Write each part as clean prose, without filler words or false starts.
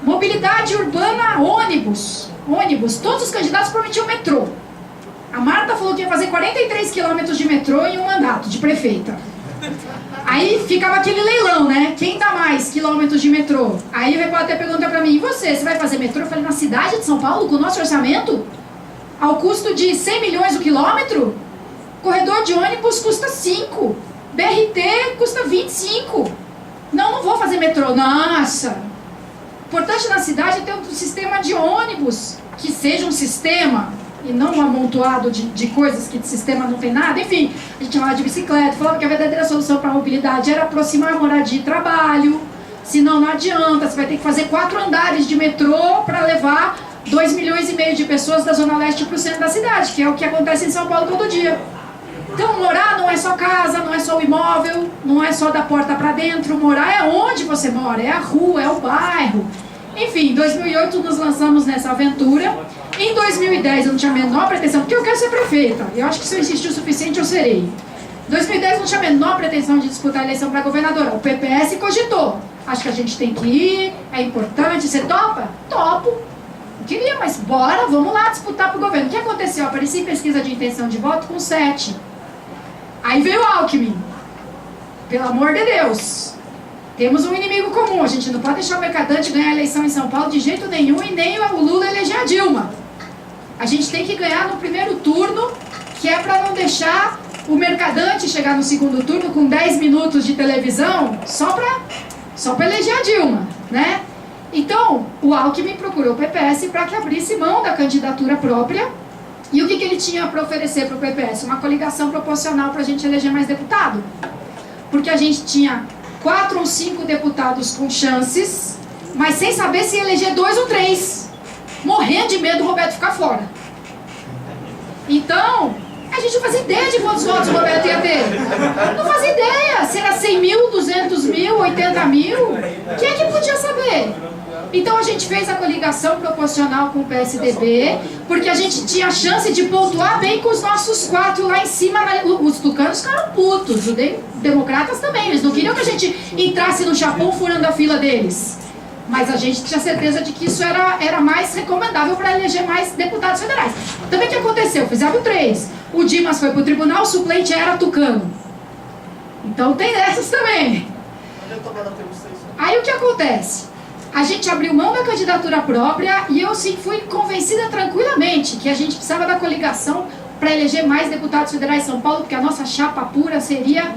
Mobilidade urbana, ônibus. Ônibus, todos os candidatos prometiam metrô. A Marta falou que ia fazer 43 quilômetros de metrô em um mandato de prefeita. Aí ficava aquele leilão, né? Quem dá mais quilômetros de metrô? Aí o repórter pergunta pra mim, e você vai fazer metrô? Eu falei, na cidade de São Paulo, com o nosso orçamento? Ao custo de 100 milhões o quilômetro? Corredor de ônibus custa 5. BRT custa 25. Não vou fazer metrô. Nossa! Importante na cidade é ter um sistema de ônibus, que seja um sistema, e não um amontoado de coisas que de sistema não tem nada. Enfim, a gente chamava de bicicleta, falava que a verdadeira solução para a mobilidade era aproximar a moradia e trabalho, senão não adianta, você vai ter que fazer 4 andares de metrô para levar 2,5 milhões de pessoas da Zona Leste para o centro da cidade, que é o que acontece em São Paulo todo dia. Então, morar não é só casa, não é só o imóvel, não é só da porta para dentro. Morar é onde você mora, é a rua, é o bairro. Enfim, em 2008 nos lançamos nessa aventura. Em 2010 eu não tinha a menor pretensão, porque eu quero ser prefeita. Eu acho que se eu insistir o suficiente eu serei. Em 2010 eu não tinha a menor pretensão de disputar a eleição para governadora. O PPS cogitou. Acho que a gente tem que ir, é importante. Você topa? Topo. Não queria, mas bora, vamos lá disputar para o governo. O que aconteceu? Eu apareci em pesquisa de intenção de voto com 7. Aí veio o Alckmin. Pelo amor de Deus. Temos um inimigo comum. A gente não pode deixar o Mercadante ganhar a eleição em São Paulo de jeito nenhum e nem o Lula eleger a Dilma. A gente tem que ganhar no primeiro turno, que é para não deixar o Mercadante chegar no segundo turno com 10 minutos de televisão só para eleger a Dilma, né? Então, o Alckmin procurou o PPS para que abrisse mão da candidatura própria. E o que ele tinha para oferecer para o PPS? Uma coligação proporcional para a gente eleger mais deputado. Porque a gente tinha 4 ou 5 deputados com chances, mas sem saber se ia eleger 2 ou 3. Morrendo de medo do Roberto ficar fora. Então, a gente não fazia ideia de quantos votos o Roberto ia ter. Não fazia ideia. Se era 100 mil, 200 mil, 80 mil. Quem é que podia saber? Então a gente fez a coligação proporcional com o PSDB, porque a gente tinha a chance de pontuar bem com os nossos 4 lá em cima. Os tucanos ficaram putos, os democratas também. Eles não queriam que a gente entrasse no chapão furando a fila deles. Mas a gente tinha certeza de que isso era mais recomendável para eleger mais deputados federais. Também o que aconteceu? Fizemos 3. O Dimas foi para o tribunal, o suplente era tucano. Então tem dessas também. Aí o que acontece? A gente abriu mão da candidatura própria e eu sim fui convencida tranquilamente que a gente precisava da coligação para eleger mais deputados federais em São Paulo, porque a nossa chapa pura seria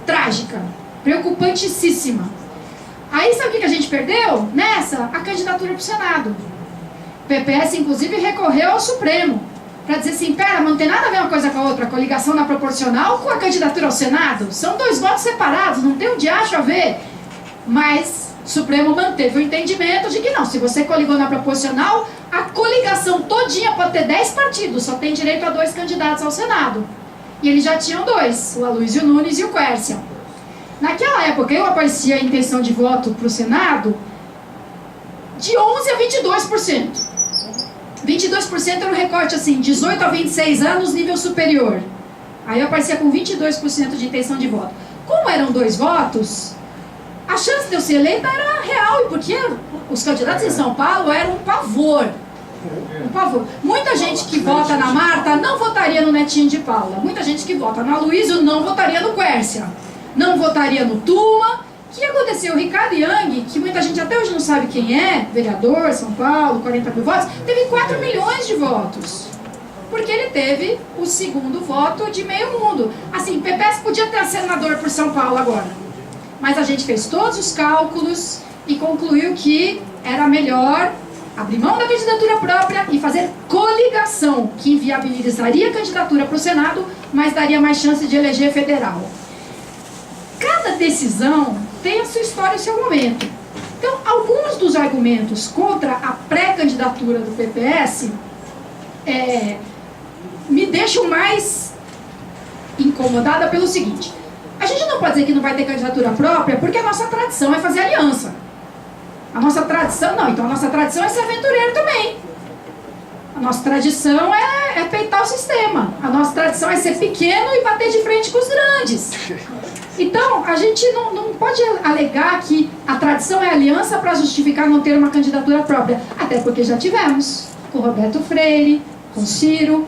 trágica, preocupantíssima. Aí sabe o que a gente perdeu? Nessa, a candidatura para o Senado. O PPS inclusive recorreu ao Supremo para dizer assim, pera, não tem nada a ver uma coisa com a outra, a coligação na proporcional com a candidatura ao Senado, são 2 votos separados, não tem um diacho a ver. Mas o Supremo manteve o entendimento de que não, se você coligou na proporcional, a coligação todinha pode ter 10 partidos, só tem direito a 2 candidatos ao Senado. E eles já tinham 2, o Aloysio Nunes e o Quércia. Naquela época eu aparecia a intenção de voto para o Senado de 11% a 22%. 22% era um recorte assim, 18 a 26 anos, nível superior. Aí eu aparecia com 22% de intenção de voto. Como eram 2 votos, a chance de eu ser eleita era real, porque os candidatos em São Paulo eram um pavor. Um pavor. Muita gente que vota na Marta não votaria no Netinho de Paula. Muita gente que vota na Aloysio não votaria no Quércia. Não votaria no Tuma. O que aconteceu? O Ricardo Young, que muita gente até hoje não sabe quem é, vereador, São Paulo, 40 mil votos, teve 4 milhões de votos. Porque ele teve o segundo voto de meio mundo. Assim, PPS podia ter senador por São Paulo agora. Mas a gente fez todos os cálculos e concluiu que era melhor abrir mão da candidatura própria e fazer coligação, que inviabilizaria a candidatura para o Senado, mas daria mais chance de eleger federal. Cada decisão tem a sua história e o seu momento. Então, alguns dos argumentos contra a pré-candidatura do PPS me deixam mais incomodada pelo seguinte: a gente não pode dizer que não vai ter candidatura própria porque a nossa tradição é fazer aliança. A nossa tradição, não, então a nossa tradição é ser aventureiro também. A nossa tradição é peitar o sistema. A nossa tradição é ser pequeno e bater de frente com os grandes. Então, a gente não pode alegar que a tradição é aliança para justificar não ter uma candidatura própria. Até porque já tivemos, com Roberto Freire, com Ciro.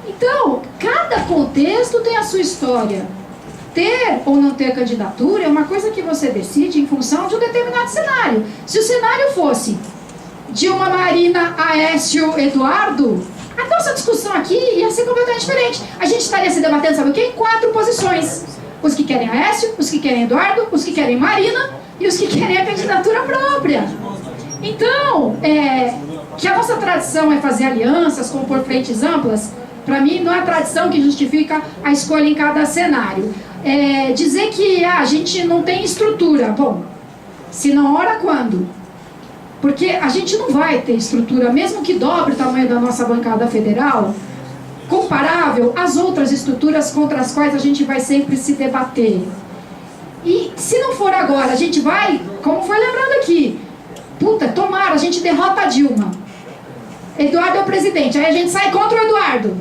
Então, cada contexto tem a sua história. Ter ou não ter candidatura é uma coisa que você decide em função de um determinado cenário. Se o cenário fosse Dilma, Marina, Aécio, Eduardo, a nossa discussão aqui ia ser completamente diferente. A gente estaria se debatendo, sabe o quê? Em 4 posições. Os que querem Aécio, os que querem Eduardo, os que querem Marina e os que querem a candidatura própria. Então, que a nossa tradição é fazer alianças, compor frentes amplas, para mim não é a tradição que justifica a escolha em cada cenário. Dizer que a gente não tem estrutura, bom, se não ora quando? Porque a gente não vai ter estrutura, mesmo que dobre o tamanho da nossa bancada federal, comparável às outras estruturas contra as quais a gente vai sempre se debater. E se não for agora, a gente vai, como foi lembrando aqui, tomara, a gente derrota a Dilma. Eduardo é o presidente, aí a gente sai contra o Eduardo.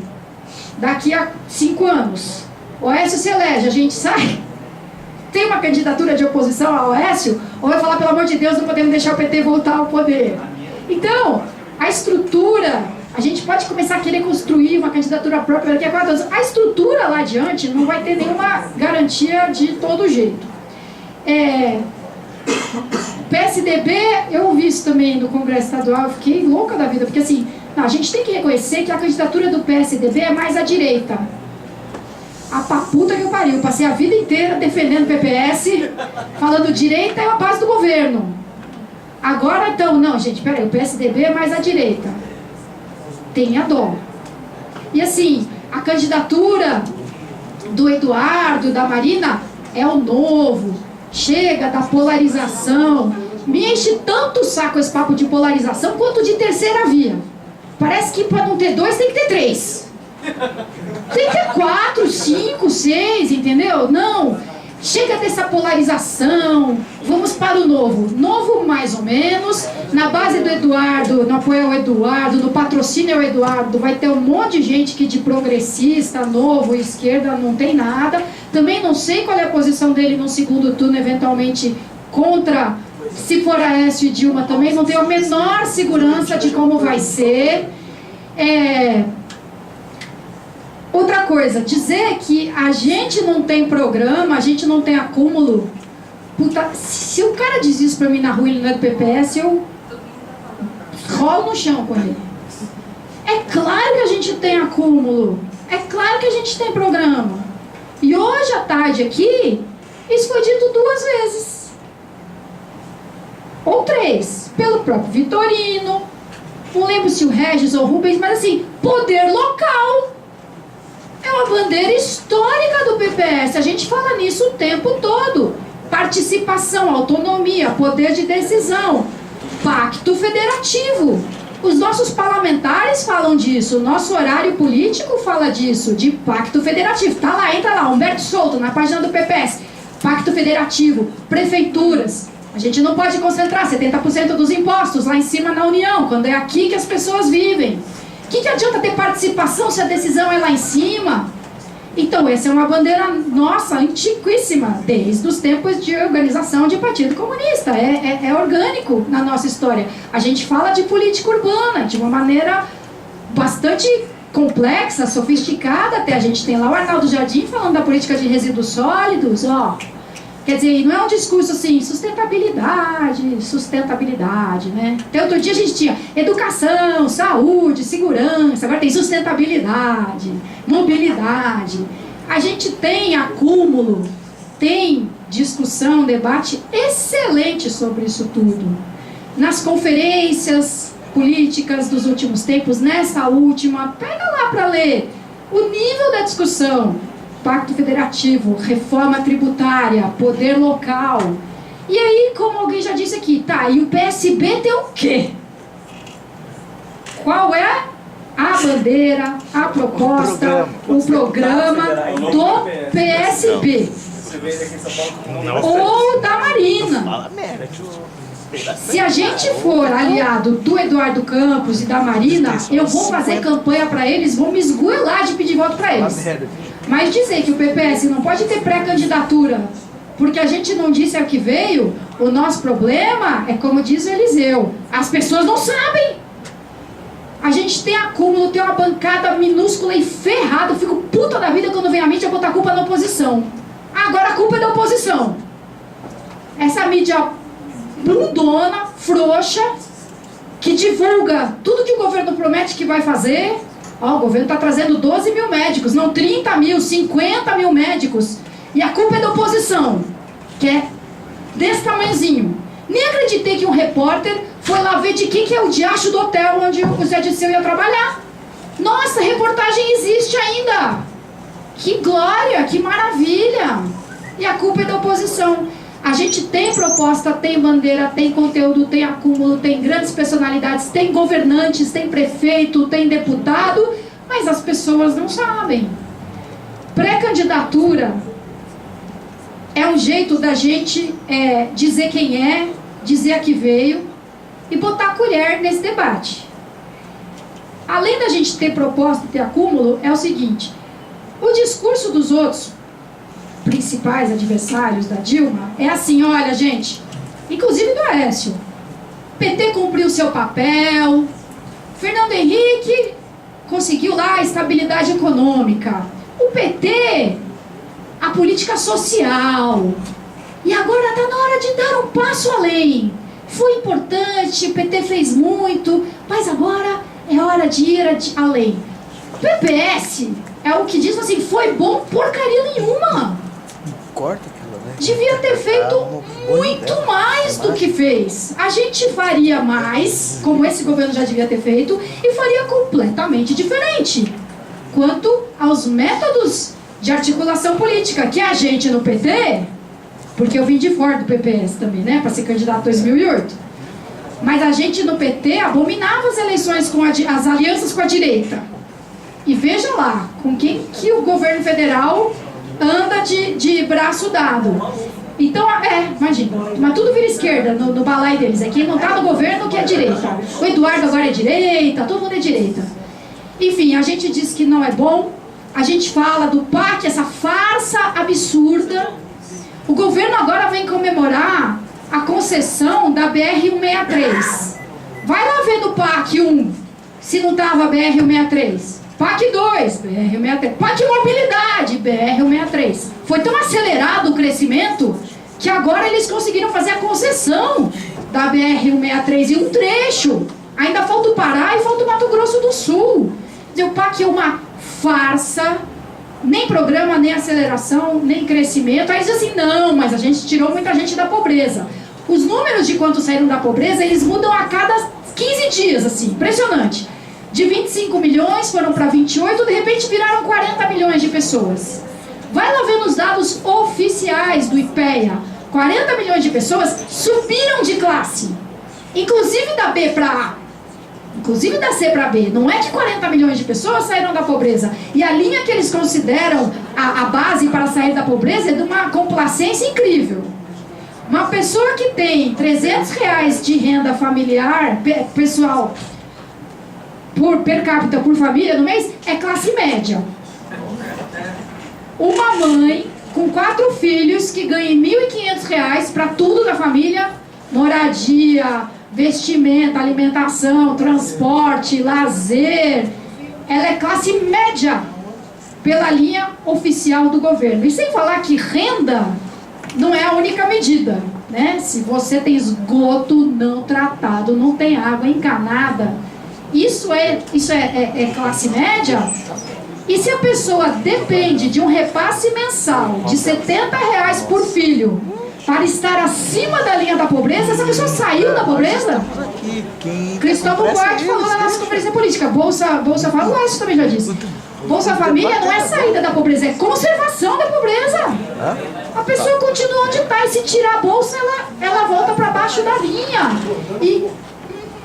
Daqui a 5 anos. O Aécio se elege, a gente sai. Tem uma candidatura de oposição ao Aécio? Ou vai falar, pelo amor de Deus, não podemos deixar o PT voltar ao poder? Então, a estrutura... A gente pode começar a querer construir uma candidatura própria daqui a 4 anos. A estrutura lá adiante não vai ter nenhuma garantia de todo jeito. PSDB, eu ouvi isso também no Congresso Estadual, eu fiquei louca da vida, porque assim, a gente tem que reconhecer que a candidatura do PSDB é mais à direita. A paputa que eu pariu, eu passei a vida inteira defendendo o PPS, falando direita é a base do governo. Agora então, não gente, peraí, o PSDB é mais à direita. Tenha dó. E assim, a candidatura do Eduardo, da Marina, é o novo. Chega da polarização. Me enche tanto o saco esse papo de polarização quanto de terceira via. Parece que para não ter 2 tem que ter 3. Tem que ter 4, 5, 6, entendeu? Não. Chega dessa polarização, vamos para o novo. Novo mais ou menos, na base do Eduardo, no apoio ao Eduardo, no patrocínio ao Eduardo, vai ter um monte de gente que de progressista, novo, esquerda, não tem nada. Também não sei qual é a posição dele no segundo turno, eventualmente contra, se for Aécio e Dilma também, não tenho a menor segurança de como vai ser. Outra coisa, dizer que a gente não tem programa, a gente não tem acúmulo. Puta, se o cara diz isso pra mim na rua e ele não é do PPS, eu rolo no chão com ele. É claro que a gente tem acúmulo. É claro que a gente tem programa. E hoje à tarde aqui, isso foi dito 2 vezes. Ou 3. Pelo próprio Vitorino. Não lembro se o Regis ou o Rubens, mas assim, poder local. É uma bandeira histórica do PPS, a gente fala nisso o tempo todo. Participação, autonomia, poder de decisão, pacto federativo. Os nossos parlamentares falam disso, o nosso horário político fala disso, de pacto federativo. Tá lá, entra lá, Humberto Souto, na página do PPS. Pacto federativo, prefeituras. A gente não pode concentrar 70% dos impostos lá em cima na União, quando é aqui que as pessoas vivem. O que adianta ter participação se a decisão é lá em cima? Então, essa é uma bandeira nossa, antiquíssima, desde os tempos de organização de Partido Comunista. É orgânico na nossa história. A gente fala de política urbana de uma maneira bastante complexa, sofisticada até. A gente tem lá o Arnaldo Jardim falando da política de resíduos sólidos, ó. Quer dizer, não é um discurso assim, sustentabilidade, né? Até outro dia a gente tinha educação, saúde, segurança, agora tem sustentabilidade, mobilidade. A gente tem acúmulo, tem discussão, debate excelente sobre isso tudo. Nas conferências políticas dos últimos tempos, nessa última, pega lá para ler o nível da discussão. Pacto federativo, reforma tributária, poder local. E aí, como alguém já disse aqui, tá, e o PSB tem o quê? Qual é a bandeira, a proposta, o programa do PSB? Ou da Marina? Se a gente for aliado do Eduardo Campos e da Marina, eu vou fazer campanha para eles, vou me esgoelar de pedir voto para eles. Mas dizer que o PPS não pode ter pré-candidatura porque a gente não disse ao que veio, o nosso problema é como diz o Eliseu, as pessoas não sabem. A gente tem acúmulo, tem uma bancada minúscula e ferrada. Eu fico puta da vida quando vem a mídia botar a culpa na oposição. Agora a culpa é da oposição. Essa mídia bundona, frouxa, que divulga tudo que o governo promete que vai fazer. Ó, o governo está trazendo 12 mil médicos, não 30 mil, 50 mil médicos. E a culpa é da oposição, que é desse tamanhozinho. Nem acreditei que um repórter foi lá ver de quem que é o diacho do hotel onde o Zé Dirceu ia trabalhar. Nossa, a reportagem existe ainda. Que glória, que maravilha. E a culpa é da oposição. A gente tem proposta, tem bandeira, tem conteúdo, tem acúmulo, tem grandes personalidades, tem governantes, tem prefeito, tem deputado, mas as pessoas não sabem. Pré-candidatura é um jeito da gente dizer quem é, dizer a que veio e botar a colher nesse debate. Além da gente ter proposta e ter acúmulo, é o seguinte: o discurso dos outros principais adversários da Dilma é assim, olha gente, inclusive do Aécio, PT cumpriu seu papel, Fernando Henrique conseguiu lá a estabilidade econômica, o PT, a política social, e agora está na hora de dar um passo além. Foi importante, o PT fez muito, mas agora é hora de ir além. O PPS é o que diz assim, foi bom porcaria nenhuma. Corta aquilo, né? Devia ter feito muito mais do que fez. A gente faria mais, como esse governo já devia ter feito, e faria completamente diferente. Quanto aos métodos de articulação política, que a gente no PT, porque eu vim de fora do PPS também, né, para ser candidato em 2008, mas a gente no PT abominava as eleições com as alianças com a direita. E veja lá, com quem que o governo federal anda de braço dado. Então, imagina, mas tudo vira esquerda no balai deles. É quem não está no governo que é direita. O Eduardo agora é direita, todo mundo é direita. Enfim, a gente diz que não é bom. A gente fala do PAC, essa farsa absurda. O governo agora vem comemorar a concessão da BR-163. Vai lá ver no PAC 1, se não estava BR-163. PAC 2, BR-163. PAC Mobilidade, BR-163. Foi tão acelerado o crescimento que agora eles conseguiram fazer a concessão da BR-163 em um trecho. Ainda falta o Pará e falta o Mato Grosso do Sul. O PAC é uma farsa, nem programa, nem aceleração, nem crescimento. Aí diz assim, não, mas a gente tirou muita gente da pobreza. Os números de quantos saíram da pobreza, eles mudam a cada 15 dias, assim, impressionante. De 25 milhões foram para 28, de repente viraram 40 milhões de pessoas. Vai lá ver nos dados oficiais do IPEA, 40 milhões de pessoas subiram de classe, inclusive da B para A, inclusive da C para B. Não é que 40 milhões de pessoas saíram da pobreza. E a linha que eles consideram a base para sair da pobreza é de uma complacência incrível. Uma pessoa que tem R$300 de renda familiar, pessoal, per capita, por família, no mês, é classe média. Uma mãe com 4 filhos que ganha R$1.500 para tudo da família, moradia, vestimenta, alimentação, transporte, lazer, ela é classe média pela linha oficial do governo. E sem falar que renda não é a única medida, né? Se você tem esgoto não tratado, não tem água encanada, isso é classe média. E se a pessoa depende de um repasse mensal de R$70 por filho para estar acima da linha da pobreza, essa pessoa saiu da pobreza? Cristóvão Buarque falou na nossa conferência política. Bolsa Família, isso também já disse. Bolsa Família não é saída da pobreza, é conservação da pobreza. A pessoa continua onde está, e se tirar a bolsa, ela volta para baixo da linha. E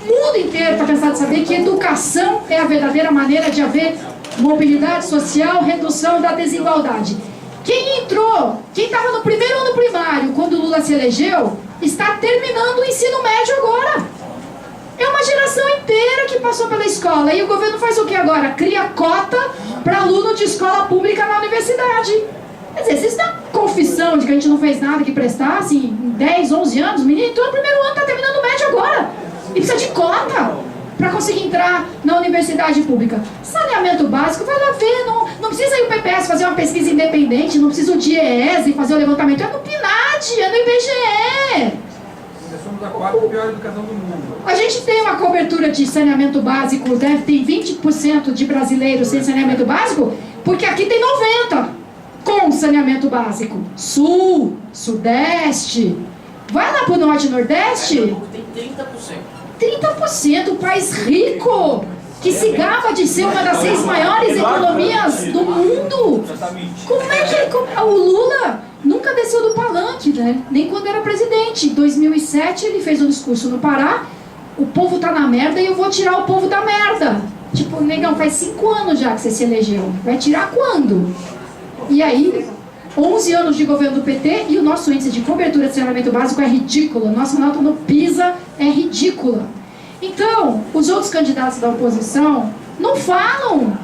o mundo inteiro está cansado de saber que educação é a verdadeira maneira de haver mobilidade social, redução da desigualdade. Quem entrou, quem estava no primeiro ano primário, quando Lula se elegeu, está terminando o ensino médio agora. É uma geração inteira que passou pela escola escola. E o governo faz o que agora? Cria cota para aluno de escola pública na universidade. Quer dizer, vocês têm confissão de que a gente não fez nada que prestasse em 10, 11 anos? O menino entrou no primeiro ano, está terminando o médio agora. E precisa de cota para conseguir entrar na universidade pública. Saneamento básico, vai lá ver. Não precisa ir o PPS fazer uma pesquisa independente, não precisa o DIEESE fazer o levantamento. É no PNAD, é no IBGE. Nós somos a quarta pior educação do mundo. A gente tem uma cobertura de saneamento básico, deve ter 20% de brasileiros sem saneamento básico, porque aqui tem 90% com saneamento básico. Sul, Sudeste, vai lá pro Norte e Nordeste. Tem 30%, um país rico, que se gaba de ser uma das 6 maiores economias do mundo. Como é que o Lula nunca desceu do palanque, né? Nem quando era presidente. Em 2007 ele fez um discurso no Pará: o povo tá na merda e eu vou tirar o povo da merda. Tipo, negão, faz 5 anos já que você se elegeu. Vai tirar quando? E aí, 11 anos de governo do PT e o nosso índice de cobertura de saneamento básico é ridículo. Nossa nota no PISA é ridícula. Então, os outros candidatos da oposição não falam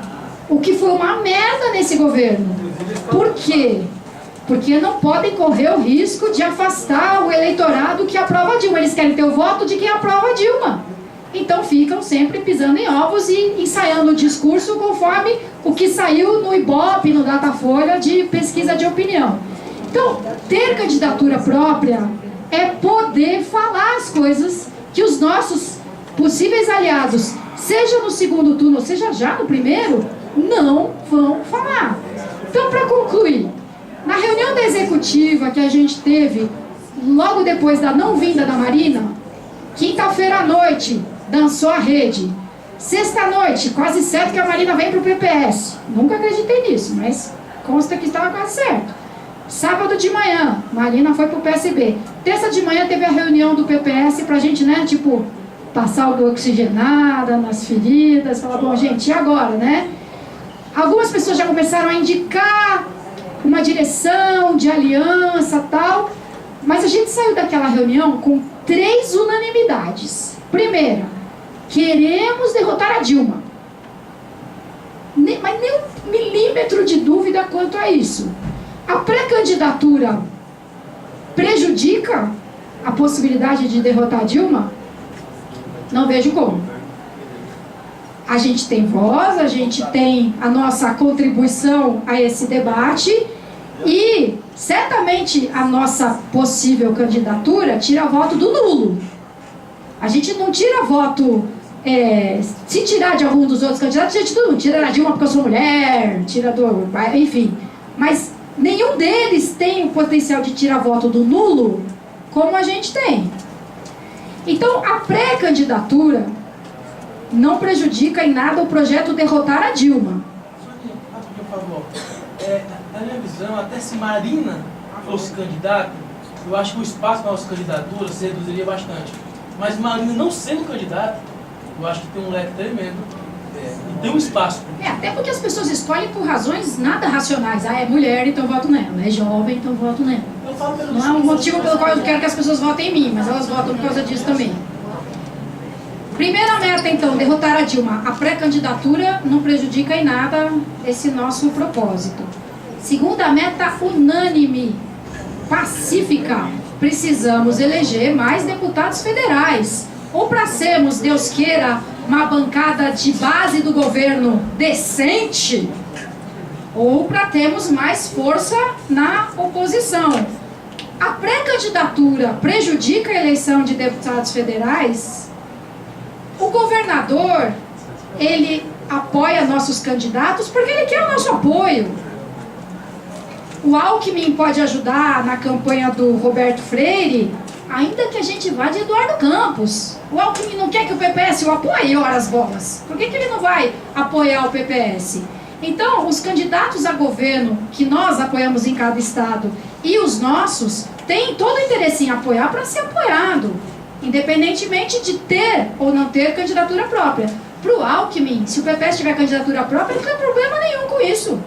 o que foi uma merda nesse governo. Por quê? Porque não podem correr o risco de afastar o eleitorado que aprova Dilma. Eles querem ter o voto de quem aprova Dilma. Então ficam sempre pisando em ovos e ensaiando o discurso conforme o que saiu no Ibope, no Datafolha, de pesquisa de opinião. Então, ter candidatura própria é poder falar as coisas que os nossos possíveis aliados, seja no segundo turno ou seja já no primeiro, não vão falar. Então, para concluir, na reunião da executiva que a gente teve logo depois da não vinda da Marina, quinta-feira à noite dançou a rede, sexta-noite quase certo que a Marina vem para o PPS, nunca acreditei nisso, mas consta que estava quase certo. Sábado de manhã, Marina foi para o PSB, terça de manhã teve a reunião do PPS para a gente, né, tipo, passar algo oxigenada nas feridas, falar, bom gente, e agora, né? Algumas pessoas já começaram a indicar uma direção de aliança tal, mas a gente saiu daquela reunião com 3 unanimidades. Primeira, queremos derrotar a Dilma. Mas nem um milímetro de dúvida quanto a isso. A pré-candidatura prejudica a possibilidade de derrotar a Dilma? Não vejo como. A gente tem voz, a gente tem a nossa contribuição a esse debate e certamente a nossa possível candidatura tira voto do nulo. A gente não tira voto, se tirar de algum dos outros candidatos, a gente não tira da Dilma porque eu sou mulher, tira do, enfim. Mas nenhum deles tem o potencial de tirar voto do nulo como a gente tem. Então, a pré-candidatura não prejudica em nada o projeto derrotar a Dilma. Por favor, na minha visão, até se Marina fosse candidata, eu acho que o espaço para a nossa candidatura se reduziria bastante. Mas Marina não sendo candidata, eu acho que tem um leque tremendo e tem um espaço. Até porque as pessoas escolhem por razões nada racionais. Ah, é mulher, então voto nela. É jovem, então voto nela. Não é um motivo pelo qual eu quero que as pessoas votem em mim, mas elas votam por causa disso também. Primeira meta, então, derrotar a Dilma. A pré-candidatura não prejudica em nada esse nosso propósito. Segunda meta, unânime, pacífica. Precisamos eleger mais deputados federais. Ou para sermos, Deus queira, uma bancada de base do governo decente, ou para termos mais força na oposição. A pré-candidatura prejudica a eleição de deputados federais? O governador, ele apoia nossos candidatos porque ele quer o nosso apoio. O Alckmin pode ajudar na campanha do Roberto Freire, ainda que a gente vá de Eduardo Campos. O Alckmin não quer que o PPS o apoie, ora as bolas. Por que ele não vai apoiar o PPS? Então, os candidatos a governo que nós apoiamos em cada estado e os nossos têm todo o interesse em apoiar para ser apoiado, independentemente de ter ou não ter candidatura própria. Para o Alckmin, se o PPS tiver candidatura própria, não tem problema nenhum com isso.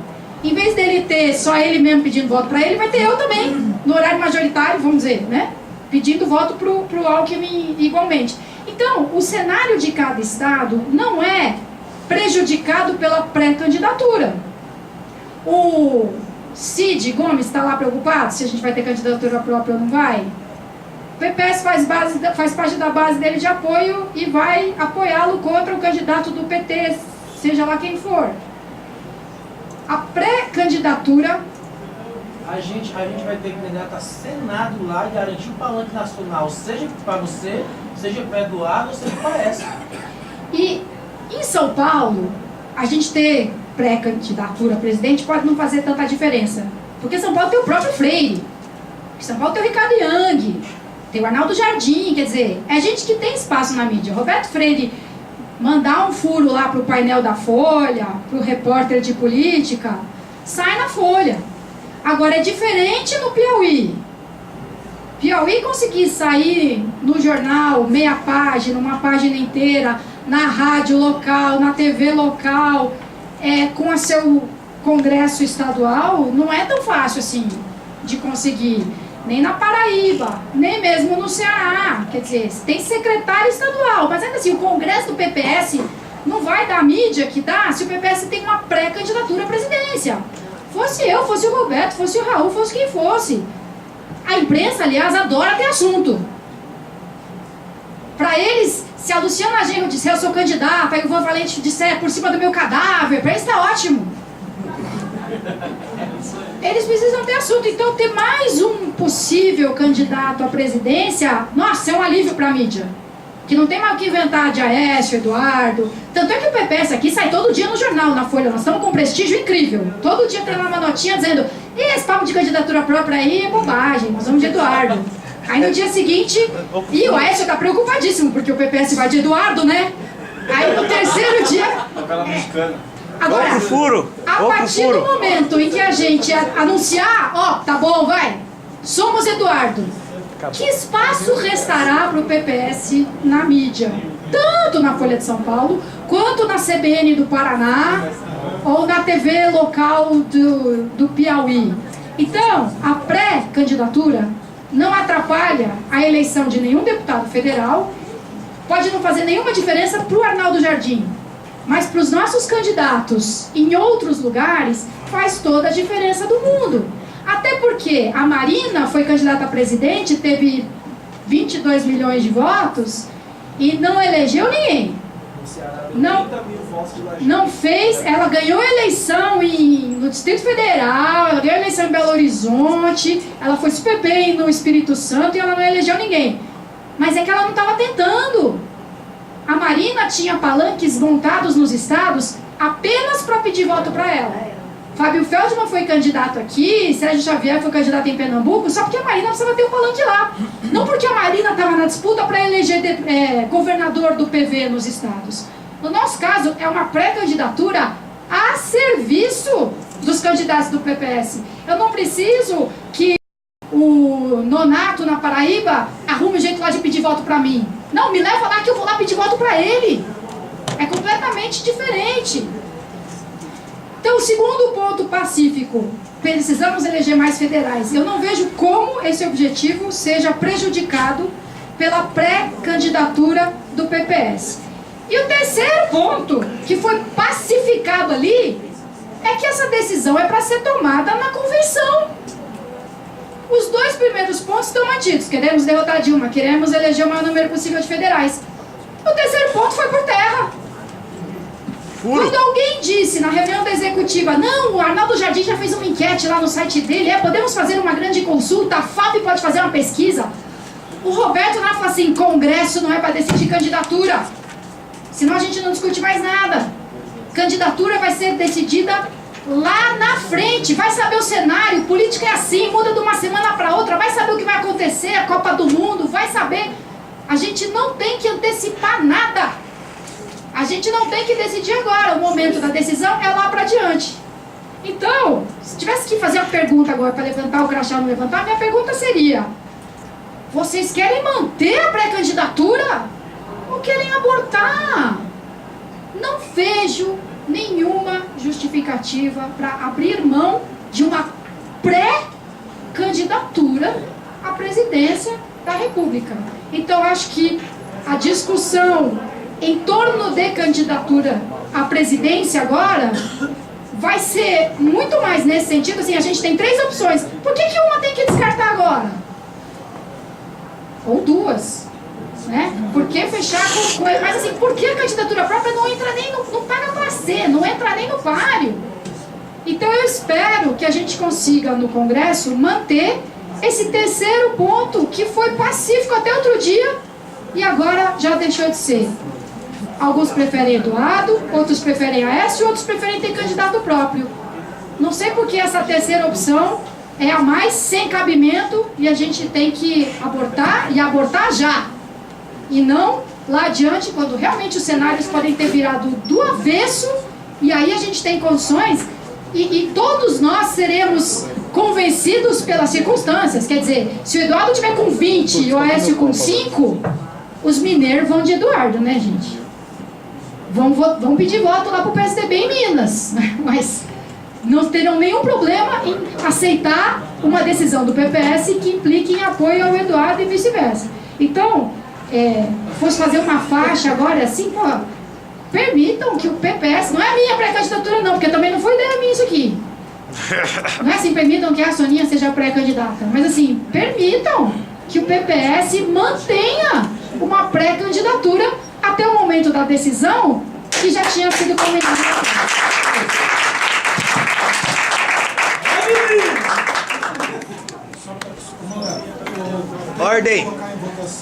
Em vez dele ter só ele mesmo pedindo voto para ele, vai ter eu também, no horário majoritário, vamos dizer, né? Pedindo voto para o Alckmin igualmente. Então, o cenário de cada estado não é prejudicado pela pré-candidatura. O Cid Gomes está lá preocupado se a gente vai ter candidatura própria ou não vai? O PPS faz parte da base dele de apoio e vai apoiá-lo contra o candidato do PT, seja lá quem for. A pré-candidatura... A gente vai ter candidato a Senado lá e garantir o palanque nacional, seja para você, seja para Eduardo, ou seja para essa. E em São Paulo, a gente ter pré-candidatura a presidente pode não fazer tanta diferença. Porque São Paulo tem o próprio Freire, São Paulo tem o Ricardo Young, tem o Arnaldo Jardim, quer dizer, é gente que tem espaço na mídia. Roberto Freire mandar um furo lá para o painel da Folha, para o repórter de política, sai na Folha. Agora é diferente no Piauí. Piauí conseguir sair no jornal, meia página, uma página inteira, na rádio local, na TV local, com o seu congresso estadual, não é tão fácil assim de conseguir. Nem na Paraíba, nem mesmo no Ceará. Quer dizer, tem secretário estadual, mas ainda assim, o congresso do PPS não vai dar a mídia que dá se o PPS tem uma pré-candidatura à presidência. Fosse eu, fosse o Roberto, fosse o Raul, fosse quem fosse. A imprensa, aliás, adora ter assunto. Para eles, se a Luciana Genro disser eu sou candidata, aí o Ivan Valente disser por cima do meu cadáver, para eles está ótimo. Eles precisam ter assunto. Então, ter mais um possível candidato à presidência, nossa, é um alívio para a mídia. Que não tem mais o que inventar de Aécio, Eduardo. Tanto é que o PPS aqui sai todo dia no jornal, na Folha. Nós estamos com um prestígio incrível. Todo dia tem lá uma notinha dizendo: esse papo de candidatura própria aí é bobagem, nós vamos de Eduardo. Aí no dia seguinte, e o Aécio está preocupadíssimo, porque o PPS vai de Eduardo, né? Aí no terceiro dia... Novela mexicana. Agora, Vamos pro furo. a partir do momento em que a gente anunciar, ó, tá bom, vai, somos Eduardo, que espaço restará para o PPS na mídia? Tanto na Folha de São Paulo, quanto na CBN do Paraná, ou na TV local do Piauí. Então, a pré-candidatura não atrapalha a eleição de nenhum deputado federal, pode não fazer nenhuma diferença para o Arnaldo Jardim, mas para os nossos candidatos em outros lugares faz toda a diferença do mundo. Até porque a Marina foi candidata a presidente, teve 22 milhões de votos e não elegeu ninguém. Não fez, ela ganhou a eleição no Distrito Federal, ela ganhou a eleição em Belo Horizonte, ela foi super bem no Espírito Santo e ela não elegeu ninguém. Mas é que ela não estava tentando. A Marina tinha palanques montados nos estados apenas para pedir voto para ela. Fábio Feldman foi candidato aqui, Sérgio Xavier foi candidato em Pernambuco, só porque a Marina precisava ter um palanque lá. Não porque a Marina estava na disputa para eleger governador do PV nos estados. No nosso caso, é uma pré-candidatura a serviço dos candidatos do PPS. Eu não preciso que o Nonato na Paraíba arrume um jeito lá de pedir voto para mim. Não, me leva lá que eu vou lá pedir voto para ele. É completamente diferente. Então, o segundo ponto pacífico, precisamos eleger mais federais. Eu não vejo como esse objetivo seja prejudicado pela pré-candidatura do PPS. E o terceiro ponto, que foi pacificado ali, é que essa decisão é para ser tomada na convenção. Os dois primeiros pontos estão mantidos. Queremos derrotar Dilma, queremos eleger o maior número possível de federais. O terceiro ponto foi por terra. Quando alguém disse na reunião da executiva, não, o Arnaldo Jardim já fez uma enquete lá no site dele, podemos fazer uma grande consulta, a FAP pode fazer uma pesquisa. O Roberto Nath falou assim, congresso não é para decidir candidatura, senão a gente não discute mais nada. Candidatura vai ser decidida lá na frente, vai saber o cenário, política é assim, muda de uma semana para outra, vai saber o que vai acontecer, a Copa do Mundo, vai saber. A gente não tem que antecipar nada. A gente não tem que decidir agora, o momento da decisão é lá para diante. Então, se tivesse que fazer uma pergunta agora para levantar o crachá ou não levantar, minha pergunta seria: vocês querem manter a pré-candidatura ou querem abortar? Não vejo nenhuma justificativa para abrir mão de uma pré-candidatura à presidência da República. Então, acho que a discussão em torno de candidatura à presidência agora vai ser muito mais nesse sentido, assim, a gente tem 3 opções. Por que uma tem que descartar agora? Ou 2, né? Por que fechar com... Mas assim, por que a candidatura própria não entra nem no... não paga para ser, não entra nem no páreo? Então eu espero que a gente consiga no Congresso manter esse terceiro ponto que foi pacífico até outro dia e agora já deixou de ser. Alguns preferem Eduardo, outros preferem Aécio, outros preferem ter candidato próprio. Não sei por que essa terceira opção é a mais sem cabimento e a gente tem que abortar e abortar já. E não lá adiante, quando realmente os cenários podem ter virado do avesso e aí a gente tem condições e todos nós seremos convencidos pelas circunstâncias. Quer dizer, se o Eduardo tiver com 20 e o Aécio com 5, os mineiros vão de Eduardo, né, gente? Vão pedir voto lá pro PSDB em Minas, mas não terão nenhum problema em aceitar uma decisão do PPS que implique em apoio ao Eduardo e vice-versa. Então, fosse fazer uma faixa agora assim, pô, permitam que o PPS, não é a minha pré-candidatura não, porque também não foi ideia minha isso aqui. Não é assim, permitam que a Soninha seja pré-candidata, mas assim, permitam que o PPS mantenha uma pré-candidatura até o momento da decisão que já tinha sido combinada. Ordem!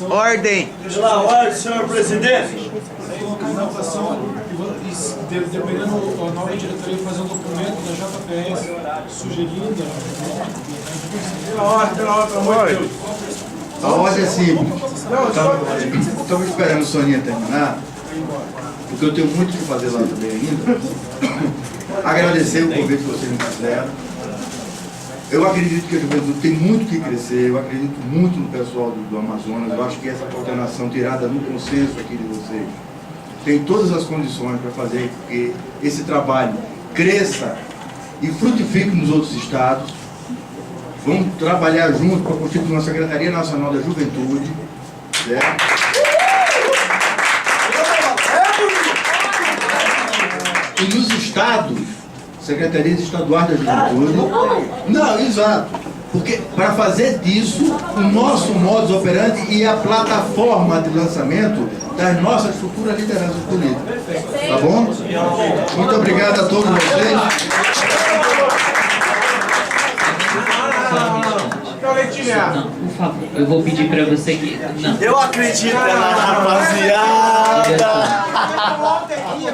Ordem! Pela ordem, senhor presidente. Colocar em votação, dependendo da nova diretoria, fazer um documento da JPS sugerindo. Pela ordem, pelo amor de Deus. A ordem é simples. Estamos esperando a Soninha terminar, porque eu tenho muito o que fazer lá também ainda. Agradecer o convite que vocês me fizeram. Eu acredito que a juventude tem muito que crescer, eu acredito muito no pessoal do Amazonas, eu acho que essa coordenação tirada no consenso aqui de vocês tem todas as condições para fazer que esse trabalho cresça e frutifique nos outros estados. Vamos trabalhar junto para constituir uma Secretaria Nacional da Juventude, certo? E nos estados, Secretarias Estaduais da Juventude. Não, exato. Porque para fazer disso o nosso modus operandi e a plataforma de lançamento das nossas futuras lideranças políticas. Tá bom? Muito obrigado a todos vocês. Não, por favor, eu vou pedir pra você que... Não. Eu acredito na rapaziada.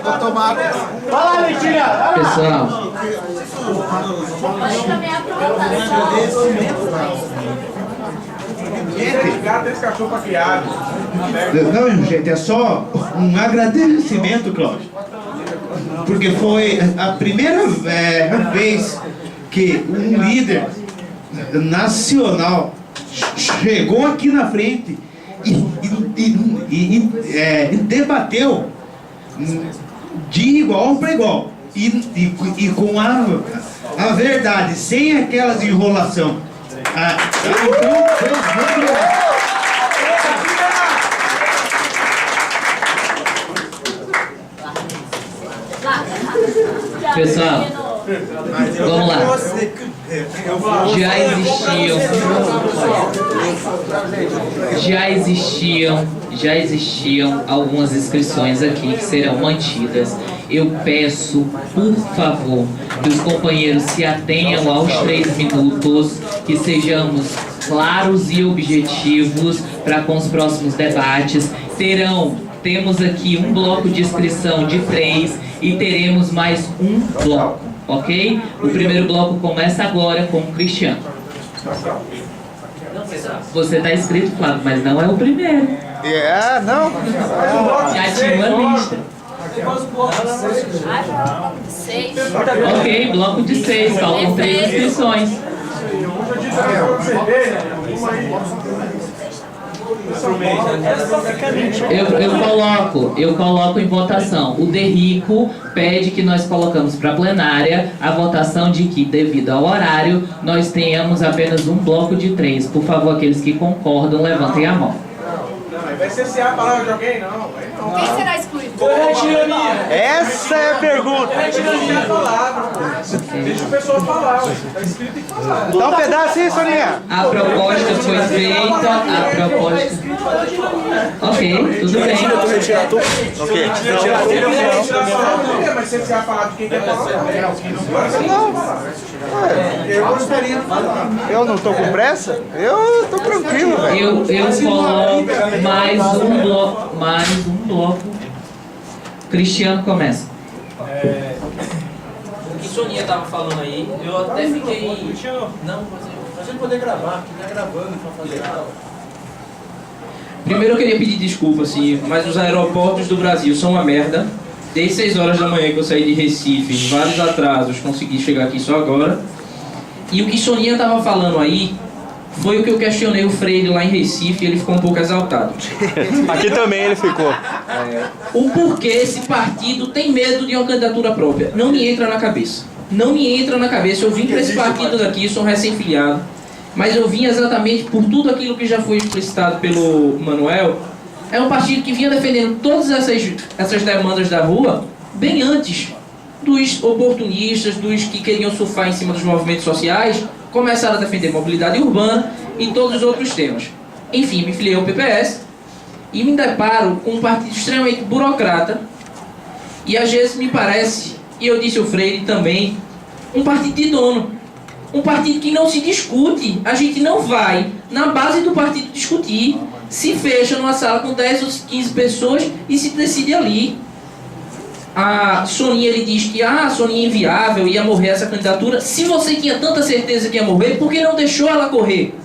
Vou tomar. Vai lá, Letícia. Pessoal, Esse cachorro pra criar. Não, gente, é só um agradecimento, Cláudio. Porque foi a primeira vez que um líder nacional chegou aqui na frente e debateu de igual para igual e com a verdade, sem aquelas enrolação. Então, pessoal, vamos lá. Já existiam algumas inscrições aqui que serão mantidas. Eu peço, por favor, que os companheiros se atenham aos 3 minutos, que sejamos claros e objetivos para com os próximos debates. Temos aqui um bloco de inscrição de 3 e teremos mais um bloco, ok? O primeiro bloco começa agora com o Cristiano. Você está inscrito, Flávio, mas não é o primeiro. Não? Já tinha uma lista. Ok, bloco de 6, faltam 3 inscrições. Eu coloco em votação. O Derrico pede que nós colocamos para a plenária a votação de que, devido ao horário, nós tenhamos apenas um bloco de 3. Por favor, aqueles que concordam, levantem a mão. Vai cercear a palavra de alguém? Não, aí não. Quem será excluído? É tirania. Essa é a pergunta. É tirania a palavra, pô. Deixa o pessoal falar, ué. Tá escrito tem que falar. Dá um pedaço aí, Soninha. A proposta foi feita, a proposta... Ok, tudo bem. Ok. Mas cercear a palavra de quem quer falar. Eu gostaria de falar. Eu não tô com pressa? Eu tô tranquilo, velho. Eu coloco mais um bloco. Cristiano começa. O que Soninha tava falando aí, eu até fiquei... Não, Pra gente poder gravar, porque tá gravando pra fazer aula. Primeiro eu queria pedir desculpa, assim, mas os aeroportos do Brasil são uma merda. Desde 6 horas da manhã que eu saí de Recife, vários atrasos, consegui chegar aqui só agora. E o que Soninha tava falando aí foi o que eu questionei o Freire lá em Recife e ele ficou um pouco exaltado. Aqui também ele ficou. O porquê esse partido tem medo de uma candidatura própria. Não me entra na cabeça. Não me entra na cabeça. Eu vim para esse partido daqui, sou um recém-filiado. Mas eu vim exatamente por tudo aquilo que já foi explicitado pelo Manuel. É um partido que vinha defendendo todas essas demandas da rua bem antes dos oportunistas, dos que queriam surfar em cima dos movimentos sociais, começaram a defender mobilidade urbana e todos os outros temas. Enfim, me filiei ao PPS e me deparo com um partido extremamente burocrata e às vezes me parece, e eu disse ao Freire também, um partido de dono. Um partido que não se discute. A gente não vai na base do partido discutir. Se fecha numa sala com 10 ou 15 pessoas e se decide ali. A Soninha, ele diz que a Soninha é inviável, ia morrer essa candidatura. Se você tinha tanta certeza que ia morrer, por que não deixou ela correr?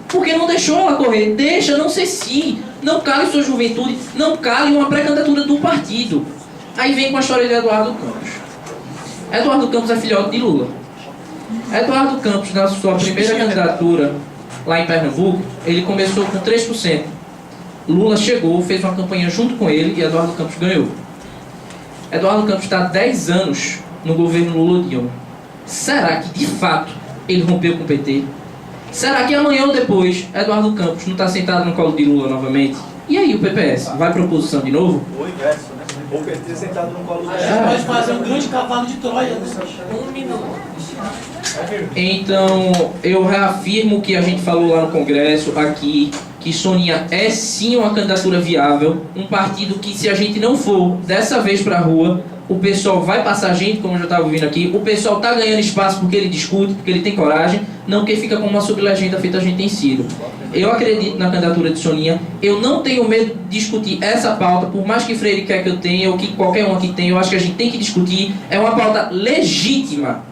Por que não deixou ela correr? Deixa, não ceci. Não cale sua juventude, não cale uma pré-candidatura do partido. Aí vem com a história de Eduardo Campos. Eduardo Campos é filhote de Lula. Eduardo Campos, na sua primeira candidatura lá em Pernambuco, ele começou com 3%. Lula chegou, fez uma campanha junto com ele e Eduardo Campos ganhou. Eduardo Campos está há 10 anos no governo Lula-Dilma. Será que, de fato, ele rompeu com o PT? Será que amanhã ou depois Eduardo Campos não está sentado no colo de Lula novamente? E aí o PPS vai para oposição de novo? Ou inverso, né? Ou PT sentado no colo do A gente pode fazer um grande cavalo de Troia, né? 1 minuto. Então, eu reafirmo o que a gente falou lá no Congresso, aqui, que Soninha é sim uma candidatura viável, um partido que, se a gente não for dessa vez para a rua, o pessoal vai passar gente, como eu já estava ouvindo aqui, o pessoal está ganhando espaço porque ele discute, porque ele tem coragem, não que fica como uma sublegenda feita a gente tem sido. Eu acredito na candidatura de Soninha, eu não tenho medo de discutir essa pauta, por mais que Freire quer que eu tenha, ou que qualquer um aqui tenha, eu acho que a gente tem que discutir, é uma pauta legítima,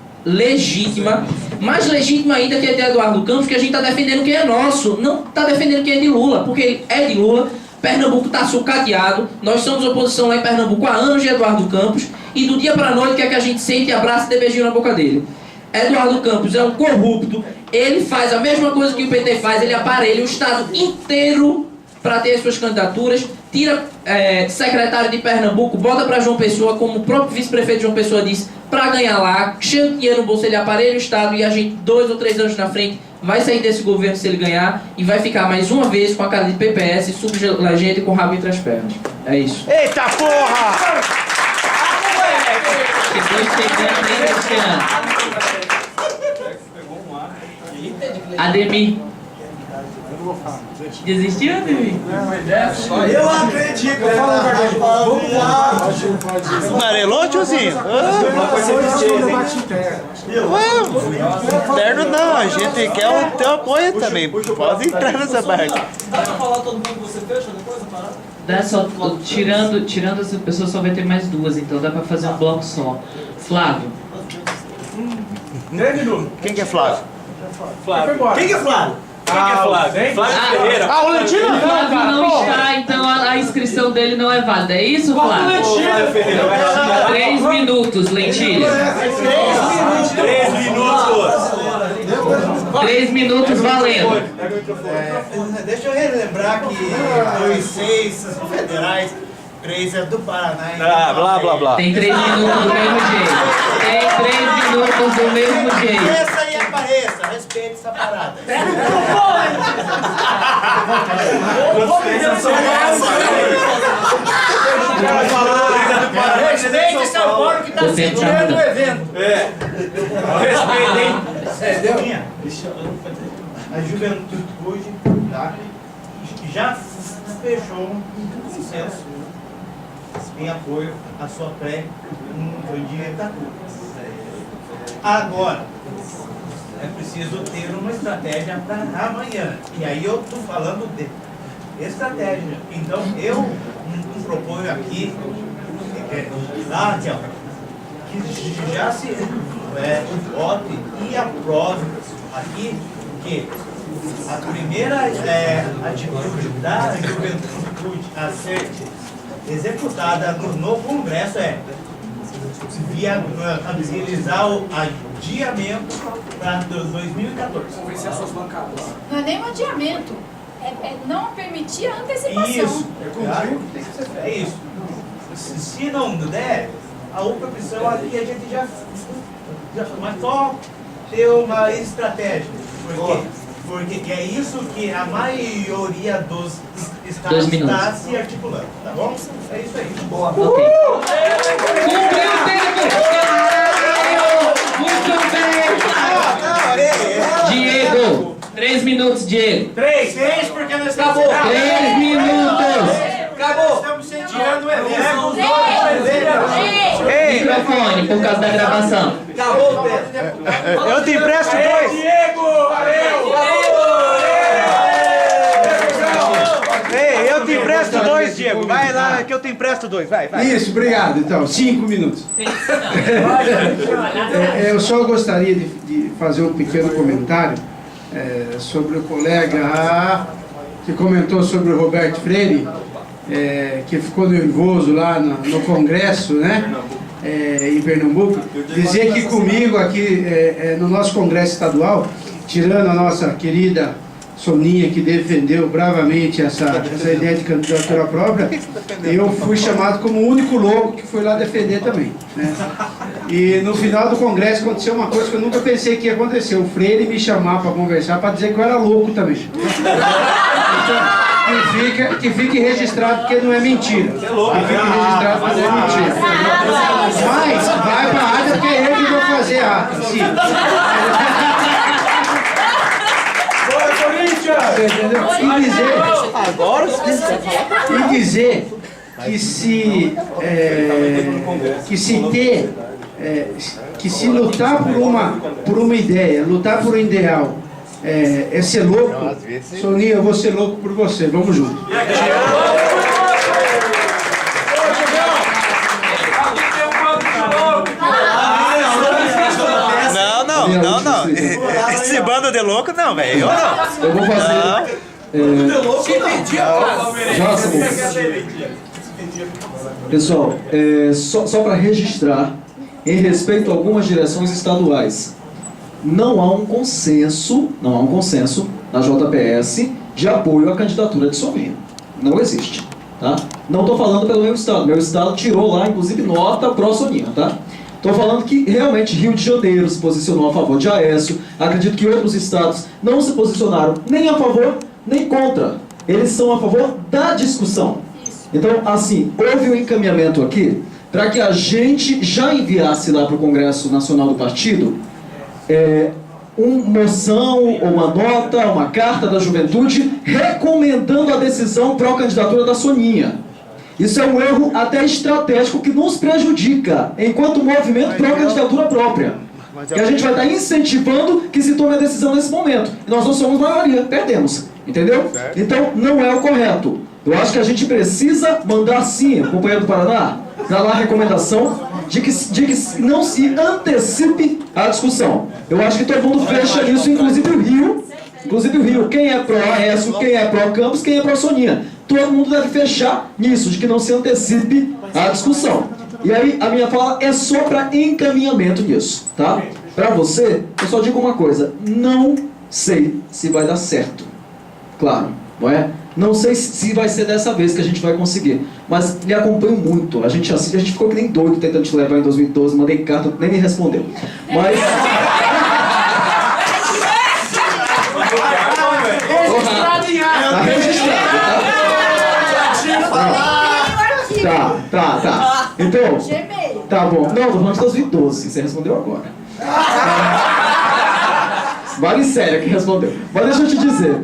mais legítima ainda que a de Eduardo Campos, que a gente está defendendo quem é nosso, não está defendendo quem é de Lula, porque ele é de Lula. Pernambuco está sucateado, nós somos oposição lá em Pernambuco há anos de Eduardo Campos, e do dia para a noite quer que a gente sente, abraça e dê beijinho na boca dele. Eduardo Campos é um corrupto, ele faz a mesma coisa que o PT faz, ele aparelha o Estado inteiro para ter as suas candidaturas, tira secretário de Pernambuco, bota para João Pessoa, como o próprio vice-prefeito João Pessoa disse, para ganhar lá, cheio de dinheiro no bolso, ele aparelha o Estado e a gente 2 ou 3 anos na frente vai sair desse governo se ele ganhar e vai ficar mais uma vez com a cara de PPS, sublegenda e com o rabo entre as pernas. É isso. Eita porra! Depois chegando, Cristiano. Ademir. Desistiu, Ademir? Eu acredito. Vamos lá. Amarelou, tiozinho? Interno não, a gente quer o teu apoio também. Pode entrar nessa barca. Dá pra falar todo mundo que você fecha depois da parada? Dá só, tirando essa pessoa, só vai ter mais 2, então dá pra fazer um bloco só. Flávio. 3 minutos. Quem que é Flávio? Quem que é Flávio? Flávio Ferreira. Ah, o Lentino? O Flávio não está, então a inscrição dele não é válida. É isso, Flávio? Flávio Ferreira. 3 minutos, Lentilha. 3 minutos. 3 minutos valendo. Deixa eu relembrar que 2, 6 são federais, 3 é do Paraná. Blá, blá, blá. Tem 3 minutos do mesmo jeito. Tem 3 minutos do mesmo jeito. Apareça e apareça. respeita essa parada. Respeite esse apoio que está sediando o evento. Respeito, hein? A juventude, tá? Já fechou um consenso em apoio à sua pré-candidatura. Agora, é preciso ter uma estratégia para amanhã. E aí eu estou falando de estratégia. Então eu proponho aqui, que já se vote e aprove aqui que a primeira atitude da juventude a ser executada no Congresso é viabilizar o adiamento para 2014. Convencer as suas bancadas. Não é nem um adiamento, é não permitir a antecipação. Isso, é isso. Se não der, a outra opção aqui a gente já mas só ter uma estratégia. Porque é isso que a maioria dos estados está se articulando, tá bom? É isso aí. Boa. Ok. Cumpriu o tempo! Muito bem! Diego, 3 minutos, Diego. 3 porque nós estamos... Acabou! 3 minutos! Acabou! Estamos sediando o evento. Ei, Microfone, por causa da gravação. Acabou o tempo. eu te empresto 2. Diego, valeu! Ei, eu te empresto 2, Diego. Vai lá que eu te empresto 2. Vai. Isso, obrigado. Então, 5 minutos. Eu só gostaria de fazer um pequeno comentário sobre o colega que comentou sobre o Roberto Freire, que ficou nervoso lá no Congresso, né? Em Pernambuco. Dizer que comigo aqui no nosso Congresso Estadual, tirando a nossa querida Soninha, que defendeu bravamente essa ideia de candidatura própria, eu fui chamado como o único louco que foi lá defender também, né? E no final do Congresso aconteceu uma coisa que eu nunca pensei que ia acontecer: o Freire me chamar para conversar, para dizer que eu era louco também. Então, que fique registrado, porque não é mentira. Que fique registrado, mas não é mentira. Mas vai para a ata, porque é eu que vou fazer a ata. Sim. Entendeu? E dizer que se lutar por uma ideia, lutar por um ideal, é ser louco, Soninha, eu vou ser louco por você, vamos junto. Não. Esse bando de louco não, velho. Eu não. Eu vou fazer. Pessoal, só para registrar, em respeito a algumas direções estaduais, não há um consenso na JPS de apoio à candidatura de Soninha. Não existe, tá? Não estou falando pelo meu estado tirou lá, inclusive, nota pró-Soninha, tá? Estou falando que realmente Rio de Janeiro se posicionou a favor de Aécio. Acredito que outros estados não se posicionaram nem a favor, nem contra. Eles são a favor da discussão. Então, assim, houve um encaminhamento aqui para que a gente já enviasse lá para o Congresso Nacional do Partido uma moção, ou uma nota, uma carta da juventude recomendando a decisão pró-candidatura da Soninha. Isso é um erro até estratégico que nos prejudica enquanto movimento pró-candidatura própria. Que a gente vai estar incentivando que se tome a decisão nesse momento. E nós não somos maioria, perdemos. Entendeu? Então, não é o correto. Eu acho que a gente precisa mandar sim, companheiro do Paraná, para lá a recomendação de que não se antecipe a discussão. Eu acho que todo mundo fecha nisso, inclusive o Rio. Inclusive o Rio, quem é pró-Aécio, quem é pró-Campos, quem é pró-Soninha. Todo mundo deve fechar nisso, de que não se antecipe a discussão. E aí, a minha fala é só para encaminhamento nisso, tá? Para você, eu só digo uma coisa: não sei se vai dar certo. Claro, não é? Não sei se vai ser dessa vez que a gente vai conseguir, mas me acompanho muito. A gente ficou que nem doido tentando te levar em 2012, mandei carta, nem me respondeu. Mas... Tá. Então, tá bom. Não, tô falando de 2012. Você respondeu agora. Vale sério que respondeu. Mas deixa eu te dizer,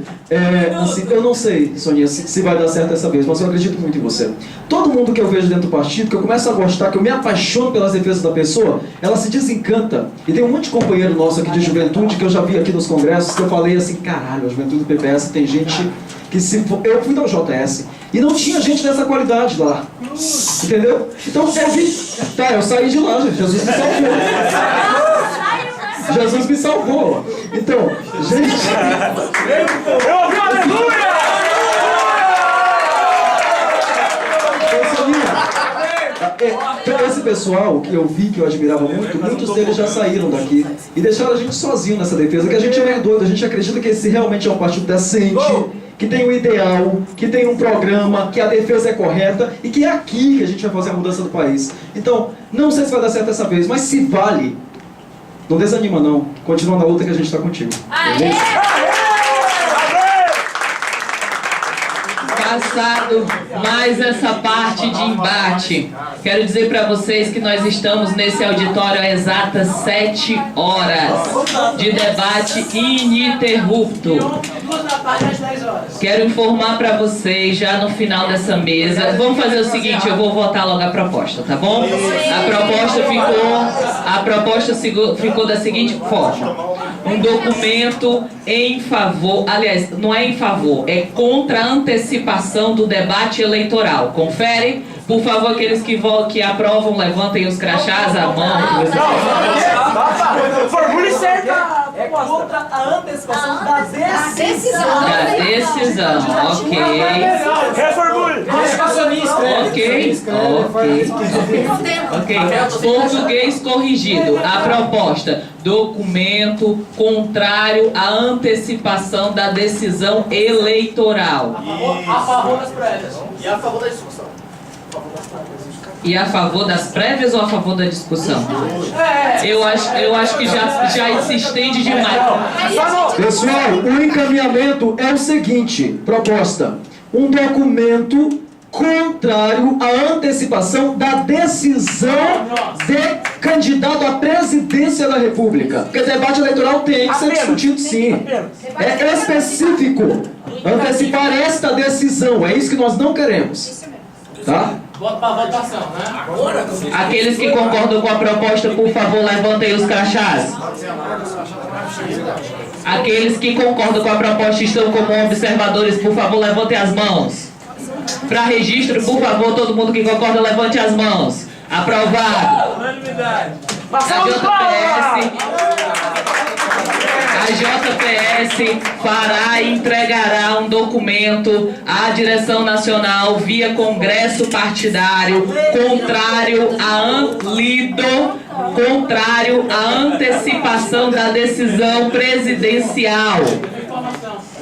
assim, eu não sei, Soninha, se vai dar certo dessa vez, mas eu acredito muito em você. Todo mundo que eu vejo dentro do partido, que eu começo a gostar, que eu me apaixono pelas defesas da pessoa, ela se desencanta. E tem um monte de companheiro nosso aqui de juventude, que eu já vi aqui nos congressos, que eu falei assim, caralho, a juventude do PPS tem gente que se for... Eu fui da UJS e não tinha gente dessa qualidade lá. Entendeu? Então eu vi... Tá, eu saí de lá, gente. Jesus me salvou. Jesus me salvou. Então, gente... Eu ouvi aleluia! Esse pessoal que eu vi, que eu admirava muito, muitos deles já saíram daqui e deixaram a gente sozinho nessa defesa, que a gente é meio doido, a gente acredita que esse realmente é um partido decente, que tem um ideal, que tem um programa, que a defesa é correta e que é aqui que a gente vai fazer a mudança do país. Então, não sei se vai dar certo dessa vez, mas se vale, não desanima não, continua na luta que a gente está contigo. Beleza? Passado mais essa parte de embate, quero dizer para vocês que nós estamos nesse auditório há exatas 7 horas de debate ininterrupto. Quero informar para vocês, já no final dessa mesa, vamos fazer o seguinte, eu vou votar logo a proposta, tá bom? A proposta ficou da seguinte forma: um documento em favor, aliás, não é em favor, é contra a antecipação do debate eleitoral. Confere? Por favor, aqueles que aprovam, levantem os crachás à mão. Formule certa! É contra a antecipação da decisão. Da decisão, ok. Reformule! Ok. Português corrigido. A proposta: documento contrário à antecipação da decisão eleitoral. A favor das prévias. E a favor da discussão. E a favor das prévias ou a favor da discussão? Eu acho que já se estende demais. Pessoal, o encaminhamento é o seguinte, proposta: um documento contrário à antecipação da decisão de candidato à presidência da República. Porque debate eleitoral tem que ser discutido, sim. É específico. Antecipar esta decisão, é isso que nós não queremos. Tá? Bota pra votação, né? Aqueles que concordam com a proposta, por favor, levantem os crachás. Aqueles que concordam com a proposta e estão como observadores, por favor, levantem as mãos. Para registro, por favor, todo mundo que concorda, levante as mãos. Aprovado. A JPS fará e entregará um documento à direção nacional via congresso partidário contrário à antecipação da decisão presidencial.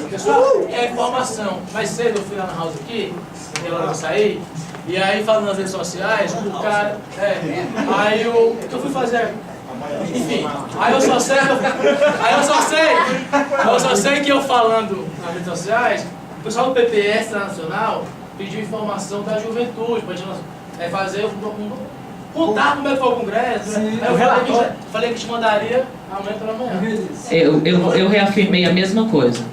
Pessoal, é informação. Mais cedo eu fui lá na house aqui, ela vai sair, e aí falando nas redes sociais, o cara. Aí eu fui fazer. Enfim, aí eu só sei que eu falando nas redes sociais, o pessoal do PPS Nacional pediu informação da juventude pra gente fazer contar como é que foi o congresso. Aí eu falei que te mandaria amanhã pela manhã. Eu reafirmei a mesma coisa.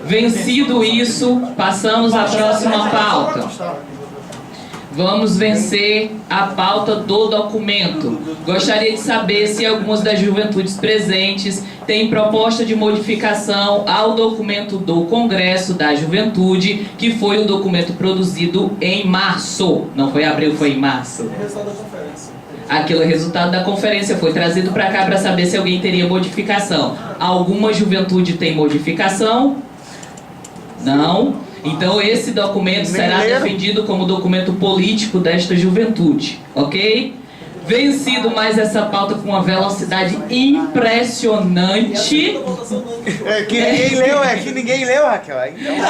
Vencido isso, passamos à próxima pauta. Vamos vencer a pauta do documento. Gostaria de saber se algumas das juventudes presentes têm proposta de modificação ao documento do Congresso da Juventude, que foi o documento produzido em março. Não foi abril, foi em março. Resultado da conferência. Aquilo é resultado da conferência, foi trazido para cá para saber se alguém teria modificação. Alguma juventude tem modificação? Não. Então esse documento será defendido como documento político desta juventude, ok? Vencido mais essa pauta com uma velocidade impressionante. Que ninguém leu, Raquel. Não vou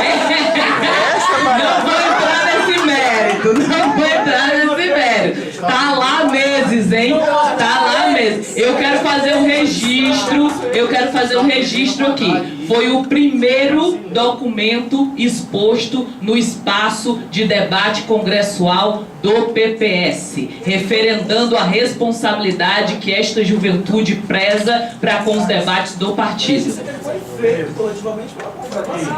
entrar nesse mérito. Tá lá meses, hein? Tá lá meses. Eu quero fazer um registro. eu quero fazer um registro aqui. Foi o primeiro documento exposto no espaço de debate congressual do PPS, referendando a responsabilidade que esta juventude preza para com os debates do partido.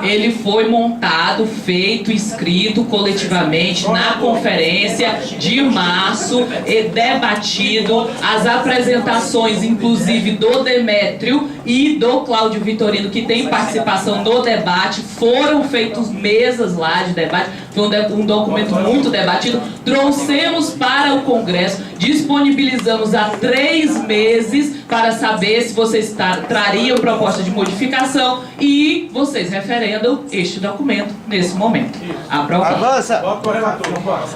Ele foi montado, feito, escrito coletivamente na conferência de março e debatido. As apresentações, inclusive do Demétrio e do Cláudio Vitorino, que tem participação no debate, foram feitas mesas lá de debate. Foi um documento muito debatido. Trouxemos para o Congresso, disponibilizamos há 3 meses para saber se vocês trariam proposta de modificação e vocês referendam este documento nesse momento. Aprovado. Avança!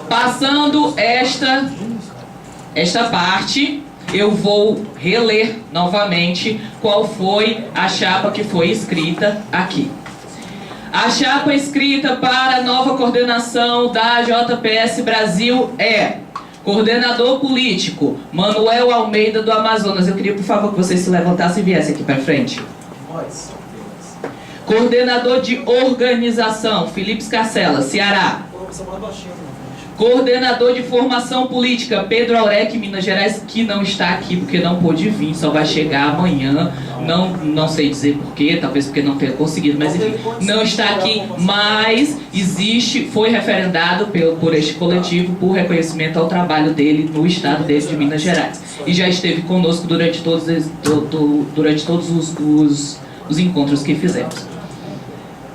Passando esta parte, eu vou reler novamente qual foi a chapa que foi escrita aqui. A chapa escrita para a nova coordenação da JPS Brasil é: coordenador político, Manuel Almeida do Amazonas. Eu queria, por favor, que vocês se levantassem e viessem aqui para frente. Coordenador de organização, Felipe Scarcella, Ceará. Coordenador de formação política, Pedro Aurec, Minas Gerais, que não está aqui porque não pôde vir, só vai chegar amanhã. Não sei dizer porquê, talvez porque não tenha conseguido, mas enfim, não está aqui. Mas existe, foi referendado por este coletivo por reconhecimento ao trabalho dele no estado dele de Minas Gerais. E já esteve conosco durante todos os encontros que fizemos.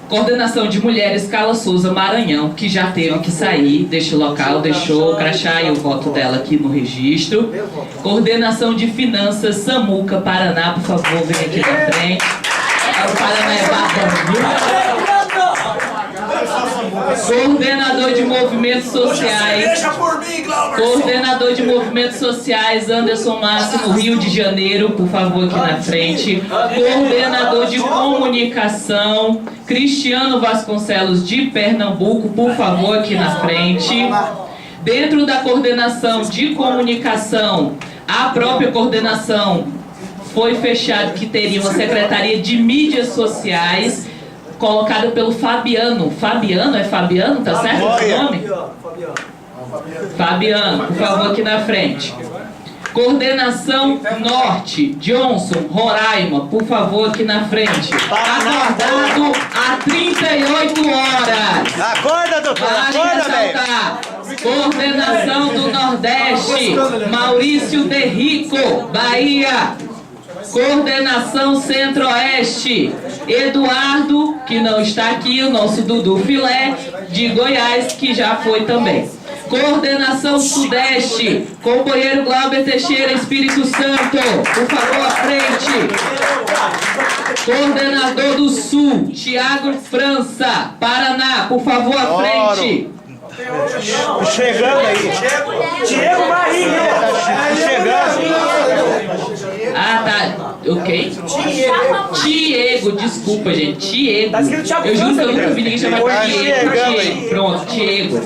Coordenação de Mulheres, Carla Souza, Maranhão, que já teve que sair deste local, deixou o crachá e o voto dela aqui no registro. Coordenação de Finanças, Samuca, Paraná, por favor, vem aqui na frente. O Paraná é bacana. Coordenador de Movimentos Sociais. Coordenador de Movimentos Sociais, Anderson Máximo, Rio de Janeiro, por favor, aqui na frente. Coordenador de Comunicação, Cristiano Vasconcelos, de Pernambuco, por favor, aqui na frente. Dentro da coordenação de comunicação, a própria coordenação foi fechado que teria uma secretaria de mídias sociais, colocada pelo Fabiano. Fabiano, é Fabiano? Tá certo esse nome? Fabiano, por favor, aqui na frente. Coordenação Norte, Johnson, Roraima, por favor, aqui na frente. Aguardado há 38 horas. Acorda, doutor, acorda, velho. Coordenação do Nordeste, Maurício De Rico, Bahia. Coordenação Centro-Oeste, Eduardo, que não está aqui, o nosso Dudu Filé, de Goiás, que já foi também. Coordenação Sudeste, companheiro Glauber Teixeira, Espírito Santo, por favor, à frente. Coordenador do Sul, Tiago França, Paraná, por favor, à frente. Chegando aí. Diego Marinho. Tá chegando. Ah, tá. Ok? Diego, desculpa, gente. Diego. Eu juro que eu nunca vi ninguém chamar de Diego. Pronto, Diego.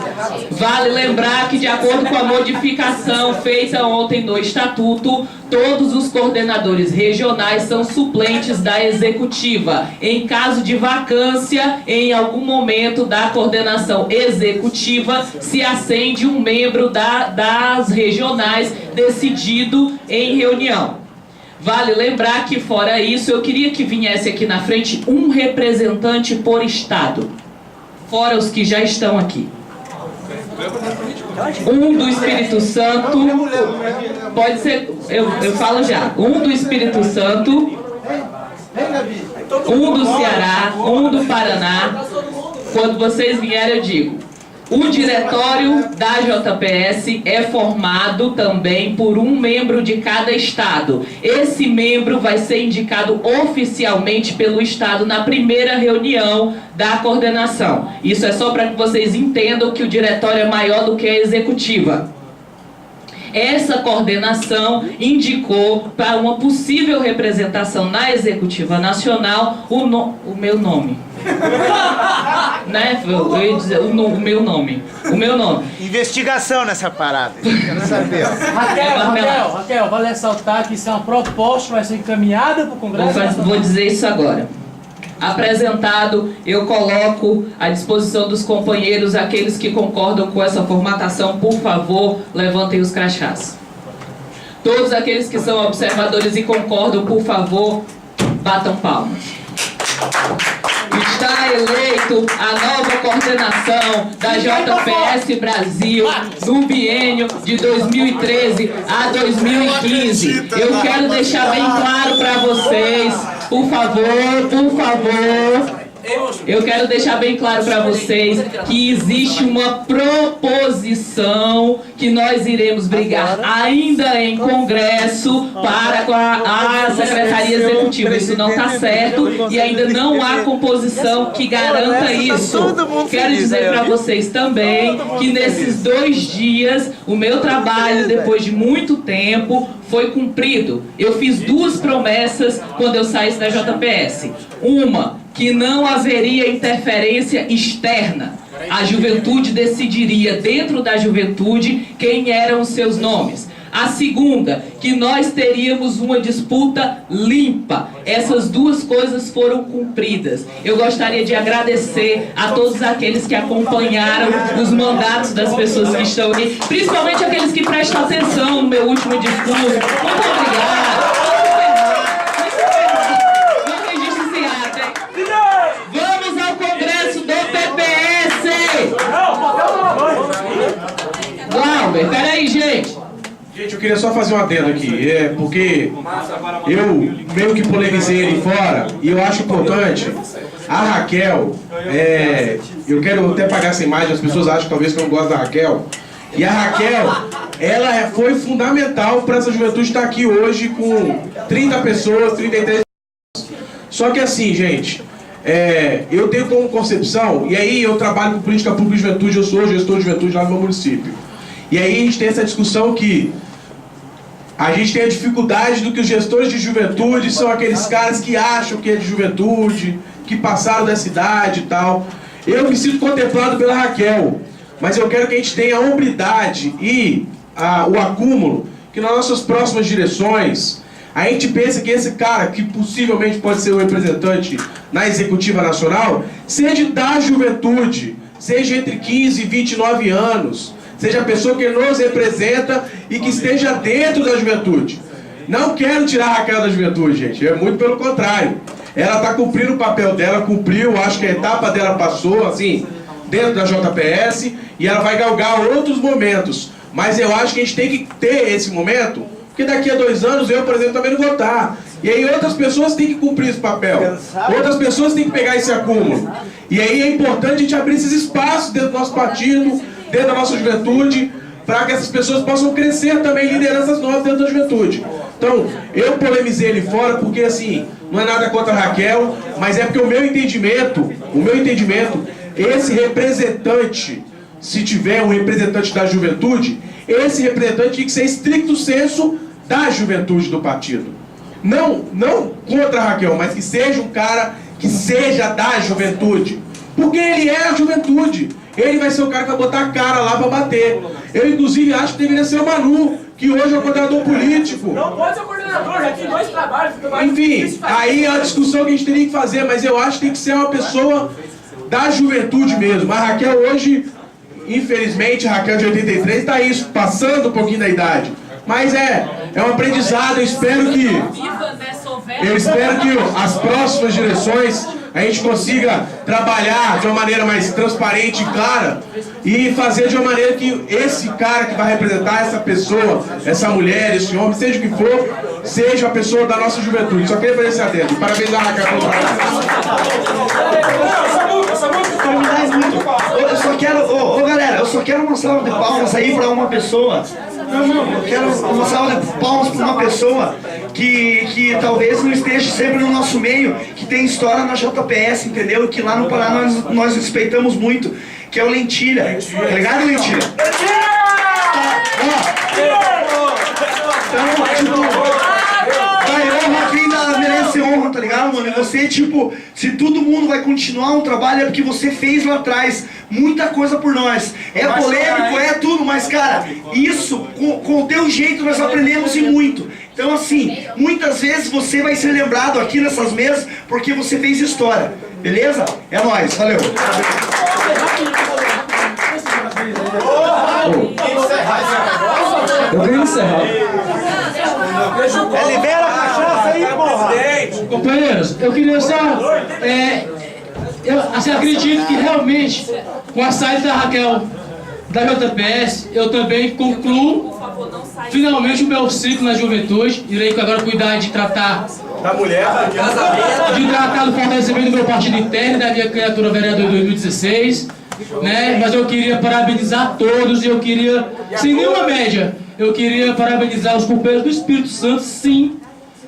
Vale lembrar que, de acordo com a modificação feita ontem no Estatuto, todos os coordenadores regionais são suplentes da executiva. Em caso de vacância, em algum momento da coordenação executiva, se acende um membro das regionais decidido em reunião. Vale lembrar que, fora isso, eu queria que viesse aqui na frente um representante por estado, fora os que já estão aqui. Um do Espírito Santo, pode ser, eu falo já, um do Espírito Santo, um do Ceará, um do Paraná. Quando vocês vierem, eu digo. O diretório da JPS é formado também por um membro de cada estado. Esse membro vai ser indicado oficialmente pelo estado na primeira reunião da coordenação. Isso é só para que vocês entendam que o diretório é maior do que a executiva. essa coordenação indicou para uma possível representação na Executiva Nacional o meu nome. Né? Eu ia dizer o meu nome. Investigação nessa parada. Quero saber. Raquel, vale ressaltar que isso é uma proposta que vai ser encaminhada para o Congresso. Vou dizer isso agora. Apresentado, eu coloco à disposição dos companheiros, aqueles que concordam com essa formatação, por favor, levantem os crachás. Todos aqueles que são observadores e concordam, por favor, batam palmas. Está eleito a nova coordenação da JPS Brasil no biênio de 2013 a 2015. Eu quero deixar bem claro para vocês, por favor, eu quero deixar bem claro para vocês que existe uma proposição que nós iremos brigar ainda em Congresso para com a Secretaria Executiva. Isso não está certo e ainda não há composição que garanta isso. Quero dizer para vocês também que nesses 2 dias o meu trabalho, depois de muito tempo, foi cumprido. Eu fiz 2 promessas quando eu saísse da JPS. Uma, que não haveria interferência externa. A juventude decidiria dentro da juventude quem eram os seus nomes. A segunda, que nós teríamos uma disputa limpa. Essas 2 coisas foram cumpridas. Eu gostaria de agradecer a todos aqueles que acompanharam os mandatos das pessoas que estão aqui, principalmente aqueles que prestam atenção no meu último discurso. Muito obrigado. Vamos ao Congresso do PPS! Glauber, peraí, gente. Gente, eu queria só fazer um adendo aqui, porque eu meio que polemizei ele fora, e eu acho importante, a Raquel, eu quero até pagar essa imagem, as pessoas acham talvez que eu não gosto da Raquel, e a Raquel, ela foi fundamental para essa juventude estar aqui hoje com 30 pessoas, 33 pessoas. Só que assim, gente, eu tenho como concepção, e aí eu trabalho com política pública de juventude, eu sou gestor de juventude lá no meu município. E aí a gente tem essa discussão que a gente tem a dificuldade do que os gestores de juventude são aqueles caras que acham que é de juventude, que passaram da cidade e tal. Eu me sinto contemplado pela Raquel, mas eu quero que a gente tenha a hombridade e o acúmulo, que nas nossas próximas direções, a gente pensa que esse cara, que possivelmente pode ser o representante na Executiva Nacional, seja da juventude, seja entre 15 e 29 anos, seja a pessoa que nos representa e que esteja dentro da juventude. Não quero tirar a Raquel da juventude, gente, é muito pelo contrário. Ela está cumprindo o papel dela, cumpriu, acho que a etapa dela passou, assim, dentro da JPS, e ela vai galgar outros momentos. Mas eu acho que a gente tem que ter esse momento, porque daqui a 2 anos eu, por exemplo, também não vou estar. E aí outras pessoas têm que cumprir esse papel. Outras pessoas têm que pegar esse acúmulo. E aí é importante a gente abrir esses espaços dentro do nosso partido, dentro da nossa juventude, para que essas pessoas possam crescer também em lideranças novas dentro da juventude. Então, eu polemizei ele fora porque, assim, não é nada contra a Raquel, mas é porque o meu entendimento, esse representante, se tiver um representante da juventude, esse representante tem que ser estricto senso da juventude do partido. Não contra a Raquel, mas que seja um cara que seja da juventude. Porque ele é a juventude. Ele vai ser o cara que vai botar a cara lá para bater. Eu, inclusive, acho que deveria ser o Manu, que hoje é o coordenador político. Não pode ser o coordenador, já tem 2 trabalhos. Enfim, aí é a discussão que a gente teria que fazer, mas eu acho que tem que ser uma pessoa da juventude mesmo. A Raquel hoje, infelizmente, a Raquel de 83 está isso, passando um pouquinho da idade. Mas é um aprendizado, eu espero que as próximas direções a gente consiga trabalhar de uma maneira mais transparente e clara e fazer de uma maneira que esse cara que vai representar essa pessoa, essa mulher, esse homem, seja o que for, seja a pessoa da nossa juventude. Só queria fazer esse adendo. Parabéns a Raquel pelo trabalho. Eu só quero, galera, eu só quero uma salva de palmas aí pra uma pessoa. Eu quero uma salva de palmas pra uma pessoa que talvez não esteja sempre no nosso meio, que tem história na JPS, entendeu? Que lá no Paraná nós respeitamos muito, que é o Lentilha. Tá ligado, Lentilha? você, tipo, se todo mundo vai continuar um trabalho é porque você fez lá atrás muita coisa por nós. É polêmico, é tudo, mas cara, isso, com o teu jeito nós aprendemos e muito. Então assim, muitas vezes você vai ser lembrado aqui nessas mesas porque você fez história. Beleza? É nóis, valeu. Eu queria encerrar. Libera a cachaça aí, porra! Companheiros, eu queria só... eu acredito que realmente, com a saída da Raquel da JPS, eu também concluo finalmente o meu ciclo na juventude. Irei agora cuidar de tratar Da mulher, de tratar do fortalecimento do meu partido interno, da minha candidatura a vereador em 2016, né? Mas eu queria parabenizar todos e eu queria, sem nenhuma média, eu queria parabenizar os companheiros do Espírito Santo, sim,